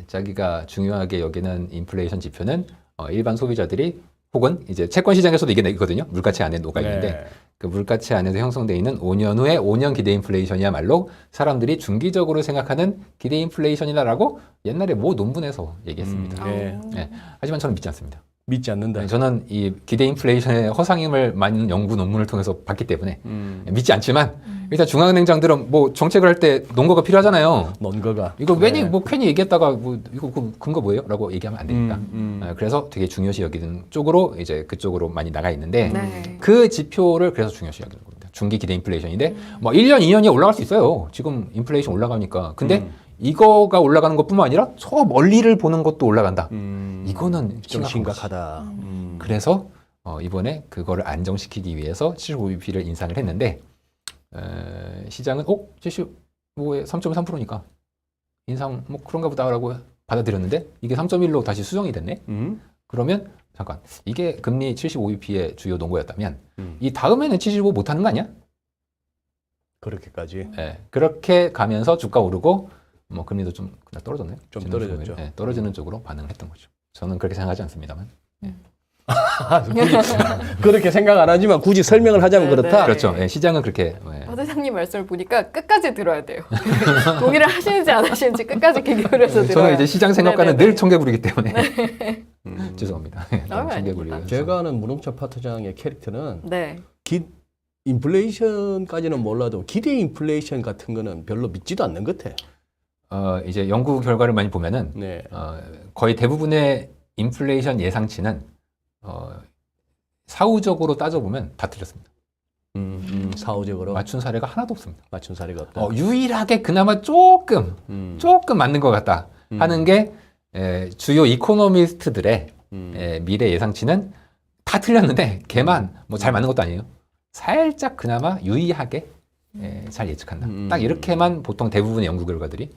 자기가 중요하게 여기는 인플레이션 지표는 일반 소비자들이 혹은 이제 채권 시장에서도 이게 있거든요. 물가치 안에 녹아 있는데 네. 그 물가치 안에서 형성되어 있는 5년 후에 5년 기대 인플레이션이야말로 사람들이 중기적으로 생각하는 기대 인플레이션이다라고 옛날에 모 논문에서 얘기했습니다. 네. 네. 하지만 저는 믿지 않습니다. 믿지 않는다. 네, 저는 이 기대 인플레이션의 허상임을 많은 연구 논문을 통해서 봤기 때문에 믿지 않지만 일단 중앙은행장들은 뭐 정책을 할 때 논거가 필요하잖아요. 논거가. 이거 괜히 얘기했다가 뭐 이거 그 근거 뭐예요?라고 얘기하면 안 되니까. 그래서 되게 중요시 여기는 쪽으로 이제 그쪽으로 많이 나가 있는데 네. 그 지표를 그래서 중요시 여기는 겁니다. 중기 기대 인플레이션인데 뭐 1년, 2년이 올라갈 수 있어요. 지금 인플레이션 올라가니까. 근데 이거가 올라가는 것뿐만 아니라 저 멀리를 보는 것도 올라간다. 이거는 좀 심각하다. 심각하다. 그래서 이번에 그거를 안정시키기 위해서 75bp를 인상을 했는데 시장은 75에 3.3%니까 인상 뭐 그런가 보다라고 받아들였는데 이게 3.1로 다시 수정이 됐네. 그러면 잠깐 이게 금리 75bp의 주요 논거였다면 이 다음에는 75 못하는 거 아니야? 그렇게까지. 네, 그렇게 가면서 주가 오르고 뭐 금리도 좀 그냥 떨어졌네요. 좀 지난주에. 떨어졌죠. 네, 떨어지는 쪽으로 반응을 했던 거죠. 저는 그렇게 생각하지 않습니다만. 그렇게 생각 안 하지만 굳이 설명을 하자면 네, 그렇다. 네. 그렇죠. 예, 시장은 그렇게 사장님 말씀을 보니까 끝까지 들어야 돼요. 동의를 하시는지 안 하시는지 끝까지 귀 기울여서 들어야 저는 이제 시장 생각과는 네네네. 늘 청개구리기 때문에 죄송합니다. 청개구리. 아닙니다. 제가 아는 문홍철 파트장의 캐릭터는 네. 인플레이션까지는 몰라도 기대 인플레이션 같은 거는 별로 믿지도 않는 것 같아. 이제 연구 결과를 많이 보면은 네. 거의 대부분의 인플레이션 예상치는 사후적으로 따져보면 다 틀렸습니다. 사후적으로 맞춘 사례가 하나도 없습니다. 맞춘 사례가 없다. 유일하게 그나마 조금 맞는 것 같다 하는 게 주요 이코노미스트들의 미래 예상치는 다 틀렸는데 걔만 뭐 잘 맞는 것도 아니에요. 살짝 그나마 유의하게 잘 예측한다. 딱 이렇게만 보통 대부분의 연구 결과들이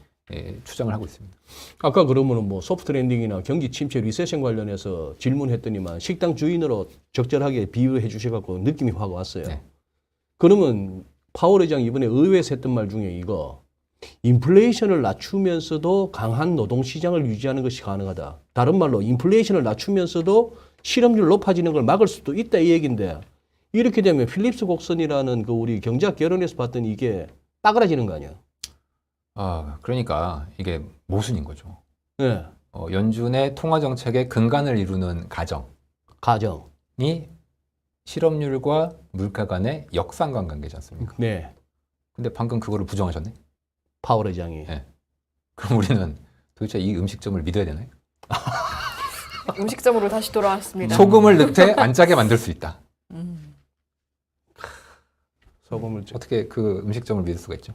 추정을 하고 있습니다. 아까 그러면은 뭐 소프트 랜딩이나 경기 침체 리세션 관련해서 질문했더니만 식당 주인으로 적절하게 비유해 주셔갖고 느낌이 확 왔어요. 네. 그러면 파월 의장 이번에 의회에서 했던 말 중에 이거 인플레이션을 낮추면서도 강한 노동 시장을 유지하는 것이 가능하다. 다른 말로 인플레이션을 낮추면서도 실업률 높아지는 걸 막을 수도 있다 이 얘기인데 이렇게 되면 필립스 곡선이라는 그 우리 경제학 결혼에서 봤던 이게 따그라지는 거 아니야? 그러니까 이게 모순인 거죠. 네. 연준의 통화 정책의 근간을 이루는 가정이 가정. 실업률과 물가 간의 역상관 관계지 않습니까? 네. 근데 방금 그거를 부정하셨네. 파월 의장이. 네. 그럼 우리는 도대체 이 음식점을 믿어야 되나요? 음식점으로 다시 돌아왔습니다. 소금을 넣되 안 짜게 만들 수 있다. 소금을 어떻게 그 음식점을 믿을 수가 있죠?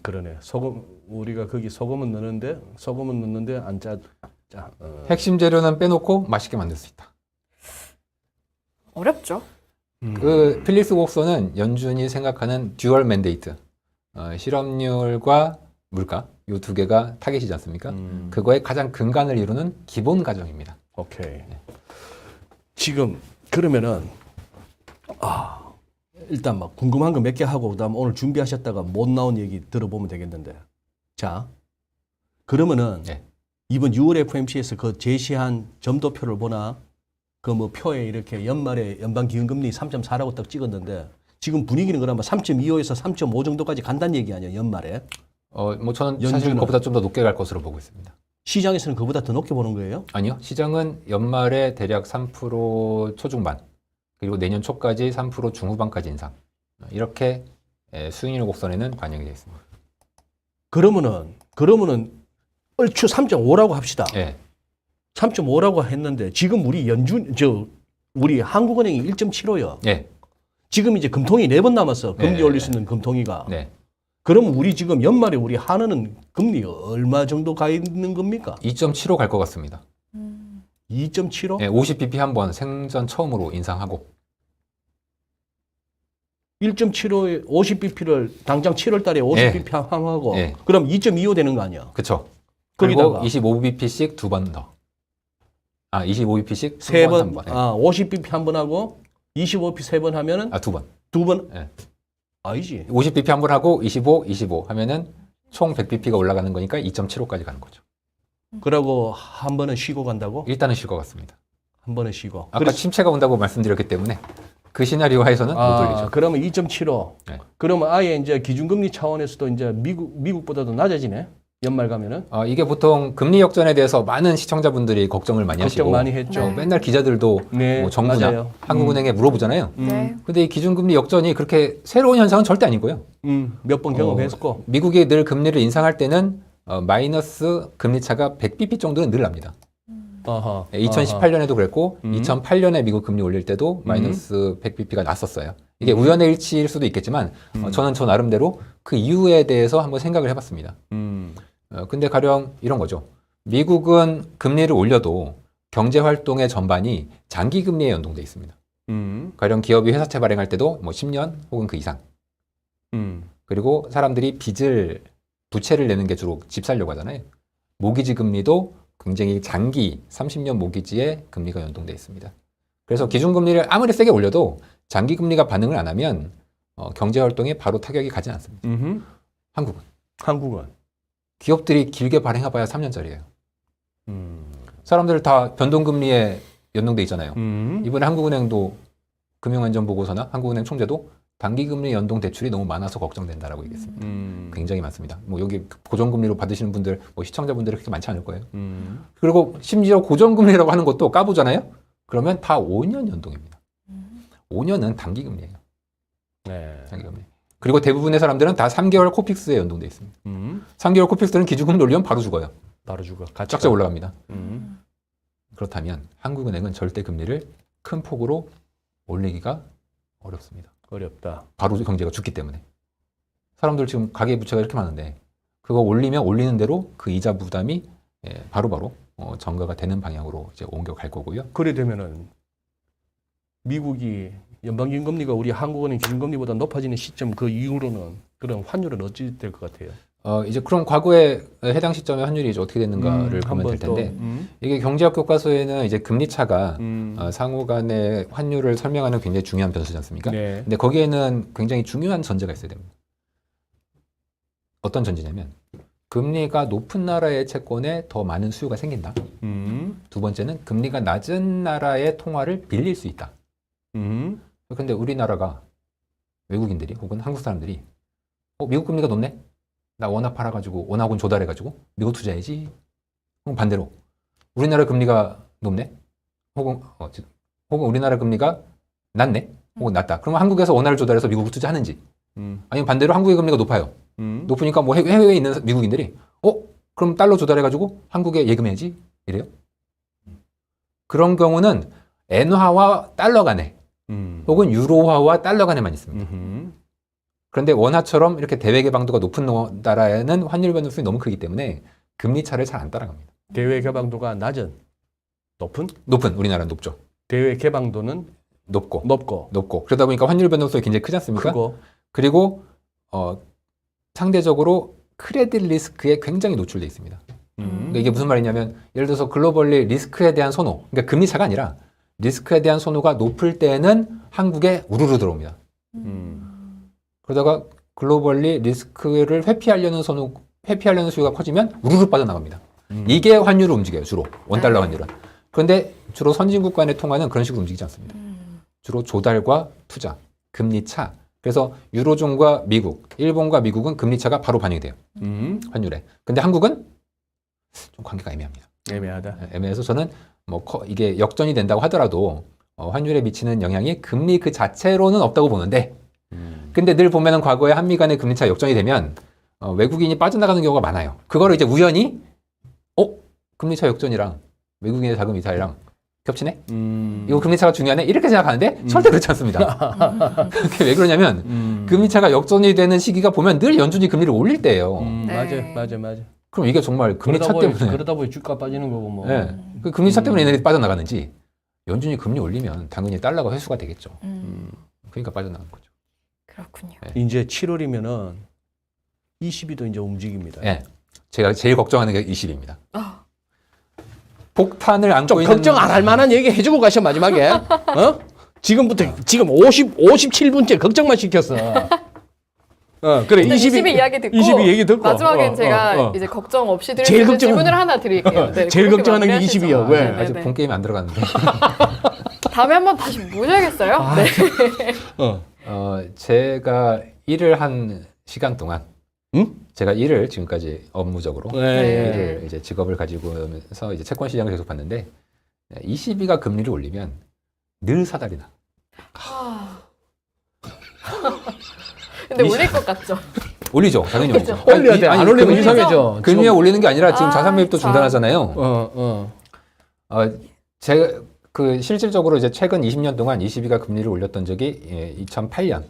그러네. 소금 우리가 거기 소금은 넣는데 안 짜. 핵심 재료는 빼놓고 맛있게 만들 수 있다. 어렵죠. 그 필립스 곡선은 연준이 생각하는 듀얼 맨데이트, 실업률과 물가 이 두 개가 타겟이지 않습니까? 그거의 가장 근간을 이루는 기본 가정입니다. 오케이. 지금 그러면은 일단 막 궁금한 거 몇 개 하고 그다음 오늘 준비하셨다가 못 나온 얘기 들어보면 되겠는데. 자, 그러면은 네. 이번 6월 FOMC에서 그 제시한 점도표를 보나 그 뭐 표에 이렇게 연말에 연방 기준금리 3.4라고 딱 찍었는데 지금 분위기는 그러면 3.25에서 3.5 정도까지 간다는 얘기 아니에요, 연말에? 뭐 저는 사실 연준은? 그보다 좀 더 높게 갈 것으로 보고 있습니다. 시장에서는 그보다 더 높게 보는 거예요? 아니요, 시장은 연말에 대략 3% 초중반 그리고 내년 초까지 3% 중후반까지 인상 이렇게 수익률 곡선에는 반영이 되어 있습니다. 그러면은 얼추 3.5라고 합시다. 예. 3.5라고 했는데 지금 우리 한국은행이 1.75요. 예. 지금 이제 금통이 4번 남았어. 금리 네. 올릴 수 있는 금통이가. 네. 그러면 우리 지금 연말에 우리 한은은 금리 얼마 정도 가 있는 겁니까? 2.75 갈 것 같습니다. 2.75? 예, 50bp 한 번 생전 처음으로 인상하고 1.75에 50bp를 당장 7월 달에 50bp 하고 예. 그럼 2.25 되는 거 아니야? 그쵸. 그리고 거기다가 25bp씩 두 번 더. 25bp씩 세 번, 한 번. 예. 50bp 한 번 하고 25bp 3번 하면은 두 번. 2번? 예. 아니지. 50bp 한 번 하고 25 하면은 총 100bp가 올라가는 거니까 2.75까지 가는 거죠. 그러고 한 번은 쉬고 간다고? 일단은 쉴 것 같습니다. 한 번은 쉬고. 아까 그래서- 침체가 온다고 말씀드렸기 때문에 그 시나리오 하에서는 못 올리죠. 그러면 2.75. 네. 그러면 아예 이제 기준금리 차원에서도 이제 미국보다도 낮아지네. 연말 가면은. 이게 보통 금리 역전에 대해서 많은 시청자분들이 걱정을 많이 하시고 걱정 많이 했죠. 네. 맨날 기자들도 네, 뭐 정부냐 맞아요. 한국은행에 물어보잖아요. 네. 근데 이 기준금리 역전이 그렇게 새로운 현상은 절대 아니고요. 몇 번 경험했고. 미국이 늘 금리를 인상할 때는 마이너스 금리 차가 100bp 정도는 늘 납니다. 아하. 2018년에도 그랬고 2008년에 미국 금리 올릴 때도 마이너스 100bp가 났었어요. 이게 우연의 일치일 수도 있겠지만 저는 저 나름대로 그 이유에 대해서 한번 생각을 해봤습니다. 근데 가령 이런 거죠. 미국은 금리를 올려도 경제 활동의 전반이 장기 금리에 연동돼 있습니다. 가령 기업이 회사채 발행할 때도 뭐 10년 혹은 그 이상. 그리고 사람들이 부채를 내는 게 주로 집 살려고 하잖아요. 모기지 금리도 굉장히 장기 30년 모기지에 금리가 연동돼 있습니다. 그래서 기준금리를 아무리 세게 올려도 장기 금리가 반응을 안 하면 경제 활동에 바로 타격이 가지 않습니다. 한국은 기업들이 길게 발행해봐야 3년짜리예요. 사람들 다 변동금리에 연동돼 있잖아요. 이번에 한국은행도 금융안전보고서나 한국은행 총재도 단기금리 연동 대출이 너무 많아서 걱정된다라고 얘기했습니다. 굉장히 많습니다. 뭐 여기 고정금리로 받으시는 분들, 뭐 시청자분들이 그렇게 많지 않을 거예요. 그리고 심지어 고정금리라고 하는 것도 까보잖아요. 그러면 다 5년 연동입니다. 5년은 단기금리예요. 네. 단기금리. 그리고 대부분의 사람들은 다 3개월 코픽스에 연동돼 있습니다. 3개월 코픽스는 기준금리 올리면 바로 죽어요. 바로 죽어. 쫙쫙 올라갑니다. 그렇다면 한국은행은 절대 금리를 큰 폭으로 올리기가 어렵습니다. 어렵다. 바로 경제가 죽기 때문에. 사람들 지금 가계부채가 이렇게 많은데 그거 올리면 올리는 대로 그 이자 부담이 바로바로 전가가 되는 방향으로 이제 옮겨갈 거고요. 그래 되면은 미국이 연방기준금리가 우리 한국은행 기준금리보다 높아지는 시점 그 이후로는 그런 환율은 어찌 될 것 같아요? 이제 그럼 과거에 해당 시점에 환율이 이제 어떻게 됐는가를 보면 한번 될 텐데 또, 이게 경제학 교과서에는 이제 금리 차가 상호 간의 환율을 설명하는 굉장히 중요한 변수지 않습니까? 네. 근데 거기에는 굉장히 중요한 전제가 있어야 됩니다. 어떤 전제냐면 금리가 높은 나라의 채권에 더 많은 수요가 생긴다. 두 번째는 금리가 낮은 나라의 통화를 빌릴 수 있다. 근데 우리나라가 외국인들이 혹은 한국 사람들이 미국 금리가 높네? 나 원화 팔아가지고 원화군 조달해가지고 미국 투자해야지. 그럼 반대로 우리나라 금리가 높네? 혹은 우리나라 금리가 낮네? 혹은 낮다. 그러면 한국에서 원화를 조달해서 미국으로 투자하는지 아니면 반대로 한국의 금리가 높아요. 높으니까 뭐 해외에 있는 미국인들이 그럼 달러 조달해가지고 한국에 예금해야지 이래요. 그런 경우는 엔화와 달러 간에 혹은 유로화와 달러 간에만 있습니다. 그런데 원화처럼 이렇게 대외 개방도가 높은 나라에는 환율 변동성이 너무 크기 때문에 금리 차를 잘 안 따라갑니다. 대외 개방도가 낮은, 높은 우리나라는 높죠. 대외 개방도는 높고 그러다 보니까 환율 변동성이 굉장히 크지 않습니까? 크고. 그리고 상대적으로 크레딧 리스크에 굉장히 노출돼 있습니다. 그러니까 이게 무슨 말이냐면 예를 들어서 글로벌리 리스크에 대한 선호, 그러니까 금리 차가 아니라 리스크에 대한 선호가 높을 때는 한국에 우르르 들어옵니다. 그러다가 글로벌리 리스크를 회피하려는 수요가 커지면 우르르 빠져나갑니다. 이게 환율을 움직여요, 주로. 원달러 환율은. 그런데 주로 선진국 간의 통화는 그런 식으로 움직이지 않습니다. 주로 조달과 투자, 금리 차. 그래서 유로존과 미국, 일본과 미국은 금리 차가 바로 반영이 돼요. 환율에. 근데 한국은 좀 관계가 애매합니다. 애매하다. 애매해서 저는 이게 역전이 된다고 하더라도 환율에 미치는 영향이 금리 그 자체로는 없다고 보는데 근데 늘 보면은 과거에 한미 간의 금리 차 역전이 되면 외국인이 빠져나가는 경우가 많아요. 그거를 이제 우연히 금리 차 역전이랑 외국인의 자금 이탈이랑 겹치네? 이거 금리 차가 중요하네? 이렇게 생각하는데 절대 그렇지 않습니다. 그게 왜 그러냐면 금리 차가 역전이 되는 시기가 보면 늘 연준이 금리를 올릴 때예요. 네. 맞아. 그럼 이게 정말 금리 차 때문에 그러다 보니 주가 빠지는 거고 뭐. 네. 그 금리 차 때문에 얘네들이 빠져나가는지 연준이 금리 올리면 당연히 달러가 회수가 되겠죠. 그러니까 빠져나가는 거죠. 그렇군요. 이제 7월이면은 20위도 이제 움직입니다. 네. 제가 제일 걱정하는 게 20입니다. 아, 폭탄을 안고 좀 있는 걱정 안 할 만한 얘기 해주고 가셔 마지막에. 지금 57분째 걱정만 시켰어. 그래 20위 이야기 듣고 20위 얘기 듣고 마지막엔 제가 이제 걱정 없이 드릴 수 제일 있는 걱정은- 질문을 하나 드릴게요. 네, 제일 그렇게 걱정하는 게 마무리하시죠. 20위요. 왜? 네, 네, 아직 네. 본 게임이 안 들어갔는데 다음에 한번 다시 모셔야겠어요. 네. 제가 일을 한 시간 동안 응? 제가 일을 지금까지 업무적으로 네. 일을 이제 직업을 가지고 하면서 이제 채권 시장을 계속 봤는데 20위가 금리를 올리면 늘 사달이 나. 근데 올릴 것 같죠? 올리죠. 당연히 올리죠. 올려야 돼. 안 올리면 금리죠? 이상해져. 금리가 올리는 게 아니라 지금 아, 자산 매입도 참. 중단하잖아요. 제가 실질적으로 이제 최근 20년 동안 20위가 금리를 올렸던 적이 2008년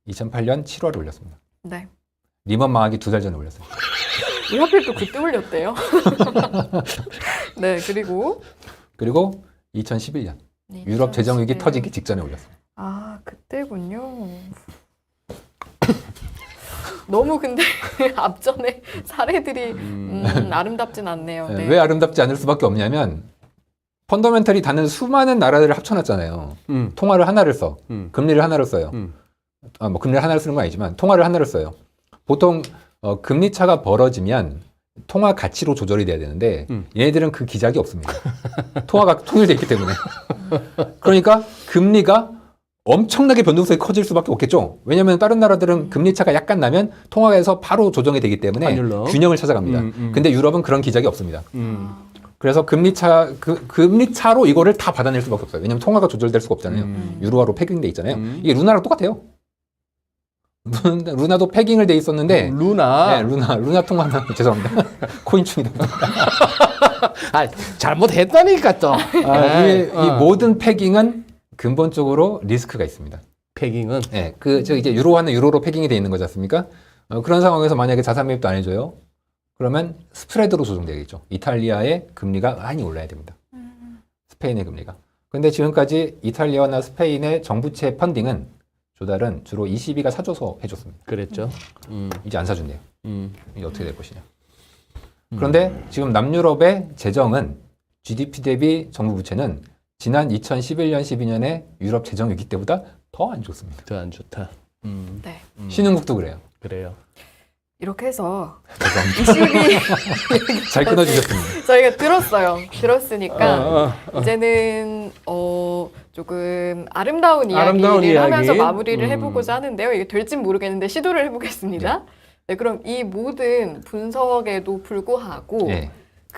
7월에 올렸습니다. 네. 리먼 망하기 2달 전에 올렸어요. 왜 하필 또 그때 올렸대요? 네, 그리고 2011년 유럽 재정 위기 터지기 직전에 올렸어요. 아, 그때군요. 너무 근데 앞전에 사례들이 아름답진 않네요. 네. 왜 아름답지 않을 수밖에 없냐면 펀더멘털이 닿는 수많은 나라들을 합쳐놨잖아요. 통화를 하나를 써. 금리를 하나를 써요. 뭐 금리를 하나를 쓰는 건 아니지만 통화를 하나를 써요. 보통 금리 차가 벌어지면 통화 가치로 조절이 돼야 되는데 얘네들은 그 기작이 없습니다. 통화가 통일돼 있기 때문에. 그러니까 금리가 엄청나게 변동성이 커질 수밖에 없겠죠. 왜냐하면 다른 나라들은 금리 차가 약간 나면 통화에서 바로 조정이 되기 때문에 환율로. 균형을 찾아갑니다. 근데 유럽은 그런 기작이 없습니다. 아, 그래서 금리 차로 이거를 다 받아낼 수밖에 없어요. 왜냐하면 통화가 조절될 수가 없잖아요. 유로화로 패깅돼 있잖아요. 이게 루나랑 똑같아요. 루나도 패깅을 돼 있었는데 루나. 네, 루나 통화는 죄송합니다. 코인충이다. 잘못했다니까 또. 이 모든 패깅은 근본적으로 리스크가 있습니다. 패깅은 네, 이제 유로화는 유로로 패깅이 돼 있는 거지 않습니까? 그런 상황에서 만약에 자산 매입도 안 해줘요. 그러면 스프레드로 조정되겠죠. 이탈리아의 금리가 많이 올라야 됩니다. 스페인의 금리가. 근데 지금까지 이탈리아나 스페인의 정부채 펀딩은 조달은 주로 20위가 사줘서 해줬습니다. 그랬죠. 이제 안 사준대요. 이제 어떻게 될 것이냐. 그런데 지금 남유럽의 재정은 GDP 대비 정부 부채는 지난 2011년, 12년에 유럽 재정 위기 때보다 더 안 좋습니다. 더 안 좋다. 네. 신흥국도 그래요. 그래요. 이렇게 해서 죄송합니다. 20위 잘 끊어주셨습니다. 저희가 들었으니까 이제는 조금 아름다운 아름다운 이야기를 이야기. 하면서 마무리를 해보고자 하는데요. 이게 될진 모르겠는데 시도를 해보겠습니다. 네, 그럼 이 모든 분석에도 불구하고 네.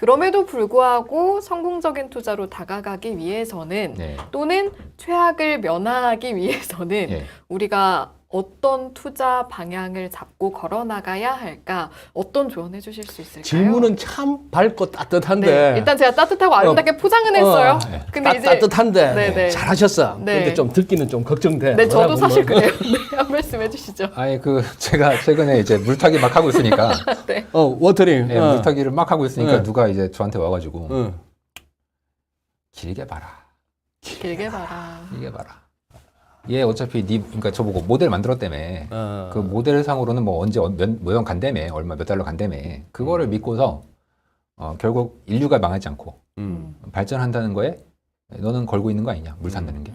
그럼에도 불구하고 성공적인 투자로 다가가기 위해서는 네. 또는 최악을 면하기 위해서는 예. 우리가 어떤 투자 방향을 잡고 걸어나가야 할까? 어떤 조언해 주실 수 있을까요? 질문은 참 밝고 따뜻한데 네, 일단 제가 따뜻하고 아름답게 포장은 했어요. 네. 근데 이제 따뜻한데 네, 네. 잘하셨어. 네. 근데 좀 듣기는 좀 걱정돼. 네, 저도 뭐라고 사실 뭐. 그래요. 네, 한 말씀 해주시죠. 아예 제가 최근에 이제 물타기 막 하고 있으니까 네. 워터링. 예, 물타기를 막 하고 있으니까 네. 누가 이제 저한테 와가지고 응. 길게 봐라. 길게 봐라. 길게 봐라. 얘 어차피 그러니까 저보고 모델 만들었다며. 그 모델 상으로는 뭐 언제 몇년 간다며. 얼마 몇 달러 간다며. 그거를 믿고서 결국 인류가 망하지 않고 발전한다는 거에 너는 걸고 있는 거 아니냐. 물 산다는 게.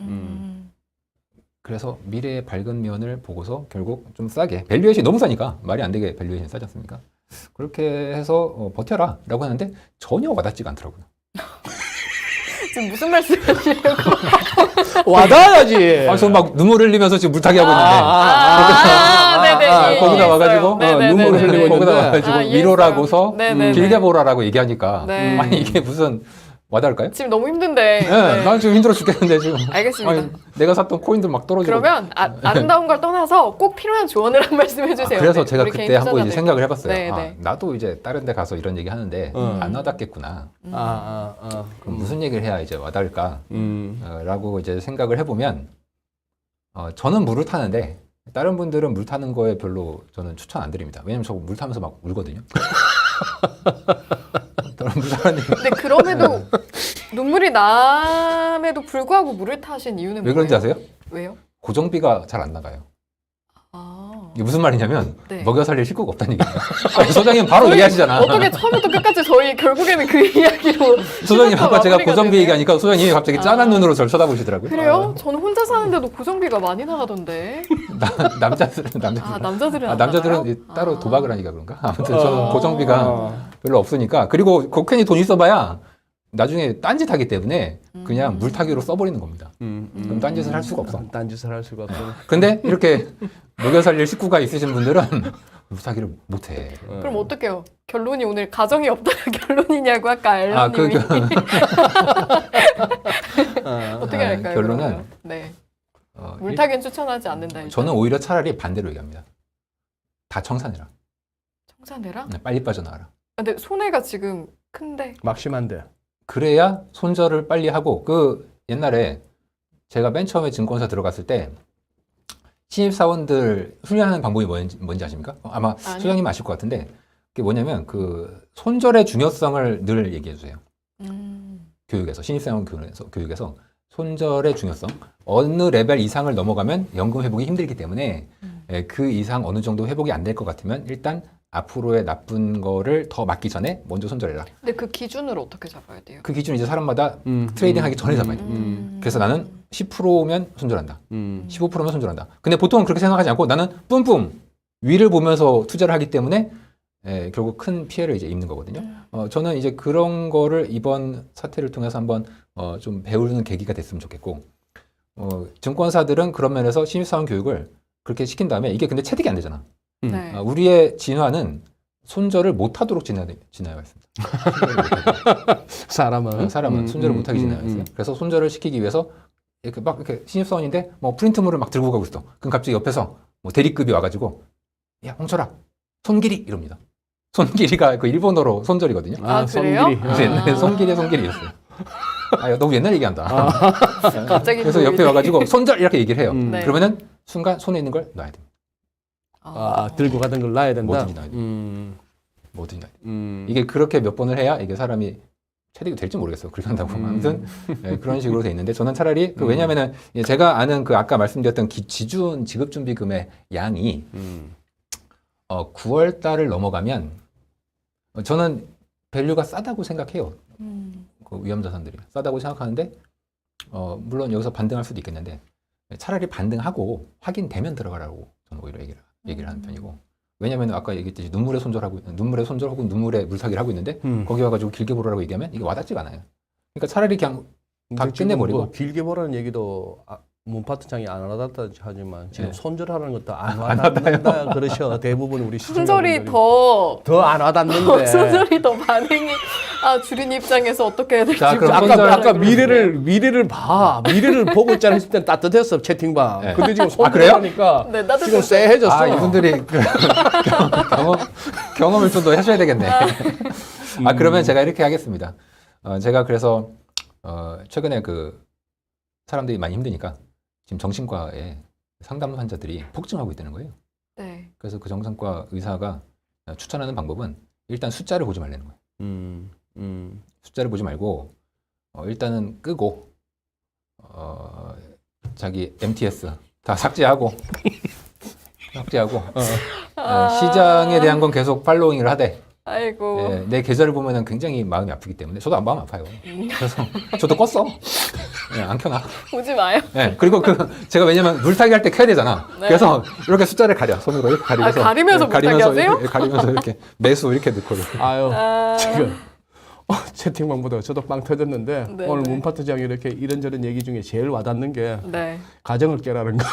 그래서 미래의 밝은 면을 보고서 결국 좀 싸게 밸류에이션이 너무 싸니까 말이 안 되게 밸류에이션이 싸지 않습니까? 그렇게 해서 버텨라 라고 하는데 전혀 와닿지가 않더라고요. 지금 무슨 말씀 하시려고? 와닿아야지. 그래서 막 눈물 흘리면서 지금 물타기 하고 있는데 네네. 거기다 와가지고 눈물을 흘리고 거기다 있는데. 와가지고 이해했어요. 위로라고서 네네네. 길게 보라라고 얘기하니까 네. 아니 이게 무슨 와닿을까요? 지금 너무 힘든데. 네, 네. 난 지금 힘들어 죽겠는데 지금. 알겠습니다. 아니, 내가 샀던 코인들 막 떨어지고. 그러면 아름다운 걸 떠나서 꼭 필요한 조언을 한 말씀 해주세요. 그래서 네, 제가 우리 그때 개인 한번 이제 투자자들. 생각을 해봤어요. 네, 아, 네. 나도 이제 다른 데 가서 이런 얘기 하는데 안 와닿겠구나. 그럼 무슨 얘기를 해야 이제 와닿을까? 라고 이제 생각을 해보면 저는 물을 타는데 다른 분들은 물 타는 거에 별로 저는 추천 안 드립니다. 왜냐면 저 물 타면서 막 울거든요. 다른 물 타는데 근데 그럼에도 눈물이 남에도 불구하고 물을 타신 이유는 왜 그런지 뭐예요? 아세요? 왜요? 고정비가 잘 안 나가요. 아. 이게 무슨 말이냐면 네. 먹여 살릴 식구가 없다는 얘기예요. 아니, 소장님 바로 얘기하시잖아. 어떻게 처음부터 끝까지 저희 결국에는 그 이야기로 소장님 아까 제가 마무리가 고정비 되네요. 얘기하니까 소장님이 갑자기 짠한 눈으로 저를 쳐다보시더라고요. 그래요? 저는 혼자 사는데도 고정비가 많이 나가던데. 남자들은 남자들은 안 남자들은 나가요? 따로 아. 도박을 하니까 그런가? 아무튼 저는 고정비가 별로 없으니까. 그리고 괜히 돈 있어봐야 나중에 딴짓 하기 때문에 그냥 물타기로 써버리는 겁니다. 그럼 딴짓을 할 수가 없어. 딴짓을 할 수가 없어. 근데 이렇게 먹여 살릴 식구가 있으신 분들은 물타기를 못해. 그럼 어떡해요? 결론이 오늘 가정이 없다가 결론이냐고 아까 알람님이 어떻게 할까요? 결론은 그러면? 네. 물타기는 추천하지 않는다. 일단. 저는 오히려 차라리 반대로 얘기합니다. 다 청산해라. 청산해라? 빨리 빠져나와라. 근데 손해가 지금 큰데. 막심한데. 그래야 손절을 빨리 하고 그 옛날에 제가 맨 처음에 증권사 들어갔을 때 신입사원들 훈련하는 방법이 뭔지 아십니까? 아마 아니요. 소장님 아실 것 같은데 그게 뭐냐면 그 손절의 중요성을 늘 얘기해 주세요. 교육에서 신입사원 교육에서 손절의 중요성 어느 레벨 이상을 넘어가면 연금 회복이 힘들기 때문에 그 이상 어느 정도 회복이 안 될 것 같으면 일단 앞으로의 나쁜 거를 더 막기 전에 먼저 손절해라. 근데 그 기준을 어떻게 잡아야 돼요? 그 기준 이제 사람마다 트레이딩 하기 전에 잡아야 돼. 그래서 나는 10%면 손절한다. 15%면 손절한다. 근데 보통은 그렇게 생각하지 않고 나는 뿜뿜 위를 보면서 투자를 하기 때문에 결국 큰 피해를 이제 입는 거거든요. 저는 이제 그런 거를 이번 사태를 통해서 한번 좀 배우는 계기가 됐으면 좋겠고 증권사들은 그런 면에서 신입사원 교육을 그렇게 시킨 다음에 이게 근데 체득이 안 되잖아. 네. 우리의 진화는 손절을 못하도록 진화가 있습니다. 사람은 손절을 못하게 진화가 있어요. 그래서 손절을 시키기 위해서 이렇게 막 이렇게 신입사원인데 뭐 프린트물을 막 들고 가고 있어. 그럼 갑자기 옆에서 뭐 대리급이 와가지고 야 홍철아 손길이 이럽니다. 손길이가 그 일본어로 손절이거든요. 아, 그래요? 손길이. 그래서 옛날에 손길이었어요. 아, 너무 옛날 얘기한다. 갑자기 그래서 또 옆에 이제- 와가지고 손절 이렇게 얘기를 해요. 네. 그러면은 순간 손에 있는 걸 놔야 됩니다. 들고 가던 걸 놔야 된다. 뭐든지 놔야 돼. 뭐든지 놔야 돼. 음. 이게 그렇게 몇 번을 해야 이게 사람이 체득이 될지 모르겠어요. 그렇게 한다고. 아무튼 그런 식으로 돼 있는데 저는 차라리 왜냐면은 제가 아는 그 아까 말씀드렸던 지준 지급준비금의 양이 9월 달을 넘어가면 저는 밸류가 싸다고 생각해요. 그 위험자산들이 싸다고 생각하는데 물론 여기서 반등할 수도 있겠는데 차라리 반등하고 확인되면 들어가라고 저는 오히려 얘기를 하는 편이고 왜냐하면 아까 얘기했듯이 눈물의 손절 혹은 눈물의 물타기를 하고 있는데 거기 와가지고 길게 보라고 얘기하면 이게 와닿지가 않아요. 그러니까 차라리 그냥 다 근데 지금 끝내버리고 뭐 길게 보라는 얘기도 문파트장이 안 와닿다 하지만 지금 네. 손절하는 것도 안 와닿는다 그러셔. 대부분 우리 손절이 더안 와닿는데. 손절이 더 반응이 아, 주린 입장에서 어떻게 해야 될지. 자, 그럼 아까 손절- 아까 미래를 보고 있잖아 했을 땐 따뜻했어 채팅방. 네. 근데 지금 손 그래요? 들어가니까 네, 나도 지금 그랬어요. 쎄해졌어. 아, 이분들이 그 경험을 좀 더 하셔야 되겠네. 아, 그러면 제가 이렇게 하겠습니다. 제가 그래서 최근에 그 사람들이 많이 힘드니까 지금 정신과에 상담 환자들이 폭증하고 있다는 거예요. 네. 그래서 그 정신과 의사가 추천하는 방법은 일단 숫자를 보지 말라는 거예요. 숫자를 보지 말고 일단은 끄고 자기 MTS 다 삭제하고 시장에 대한 건 계속 팔로잉을 하되 아이고. 예, 내 계좌를 보면은 굉장히 마음이 아프기 때문에 저도 마음 아파요. 그래서 저도 껐어. 안 켜놔. 보지 마요. 예, 그리고 제가 왜냐면 물타기 할 때 켜야 되잖아. 네. 그래서 이렇게 숫자를 가려 손으로 이렇게 가리면서 가리면서 물타기 하세요? 이렇게, 가리면서 이렇게 매수 이렇게 넣고 이렇게. 아유 아, 지금 채팅방 보다가 저도 빵 터졌는데 네, 오늘 네. 문파트장이 이렇게 이런저런 얘기 중에 제일 와닿는 게 네. 가정을 깨라는 거.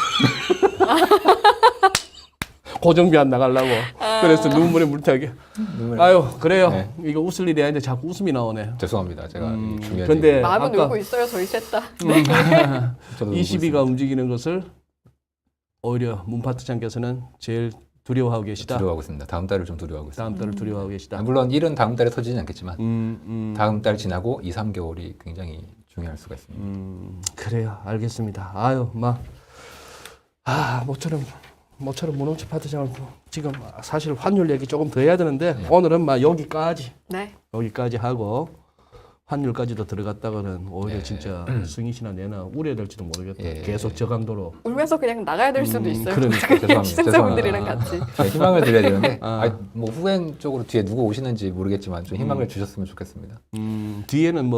고정비 안 나가려고. 그래서 눈물에 물타기. 아유 그래요. 네. 이거 웃을 일이 아닌데 자꾸 웃음이 나오네. 죄송합니다. 제가 이 중요한 근데 얘기. 마음은 아까- 울고 있어요, 저희 셋 다. 저도 22가 움직이는 것을 오히려 문파트장께서는 제일 두려워하고 계시다. 두려워하고 있습니다. 다음 달을 좀 두려워하고 있습니다. 다음 달을 두려워하고 계시다. 물론 일은 다음 달에 터지진 않겠지만 다음 달 지나고 2, 3개월이 굉장히 중요할 수가 있습니다. 그래요. 알겠습니다. 아유, 모처럼 문홍철 파트장을 지금 사실 환율 얘기 조금 더 해야 되는데 오늘은 여기까지 하고 환율까지도 들어갔다가는 오히려 예. 진짜 승희씨나 내나 우려될지도 모르겠다. 예. 계속 저강도로. 울면서 그냥 나가야 될 수도 있어요. 그러니까. 죄송합니다. 시청자분들이랑 같이. 네, 희망을 드려야 되는데 뭐 후행 쪽으로 뒤에 누구 오시는지 모르겠지만 좀 희망을 주셨으면 좋겠습니다. 뒤에는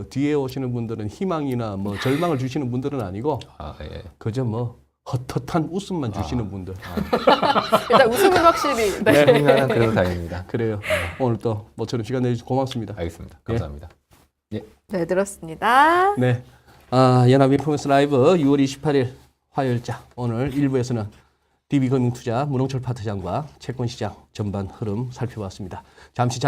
뒤에 오시는 분들은 희망이나 절망을 주시는 분들은 아니고 예. 그저 헛헛한 웃음만 주시는 분들. 일단 웃음은 확실히. 네. 희망은 그래도 다행입니다. 그래요. 오늘 또 모처럼 시간 내주셔서 고맙습니다. 알겠습니다. 감사합니다. 네, 들었습니다. 네. 연합 인포메이스 라이브 6월 28일 화요일자 오늘 1부에서는 DB금융투자 문홍철 파트장과 채권시장 전반 흐름 살펴봤습니다. 잠시 자리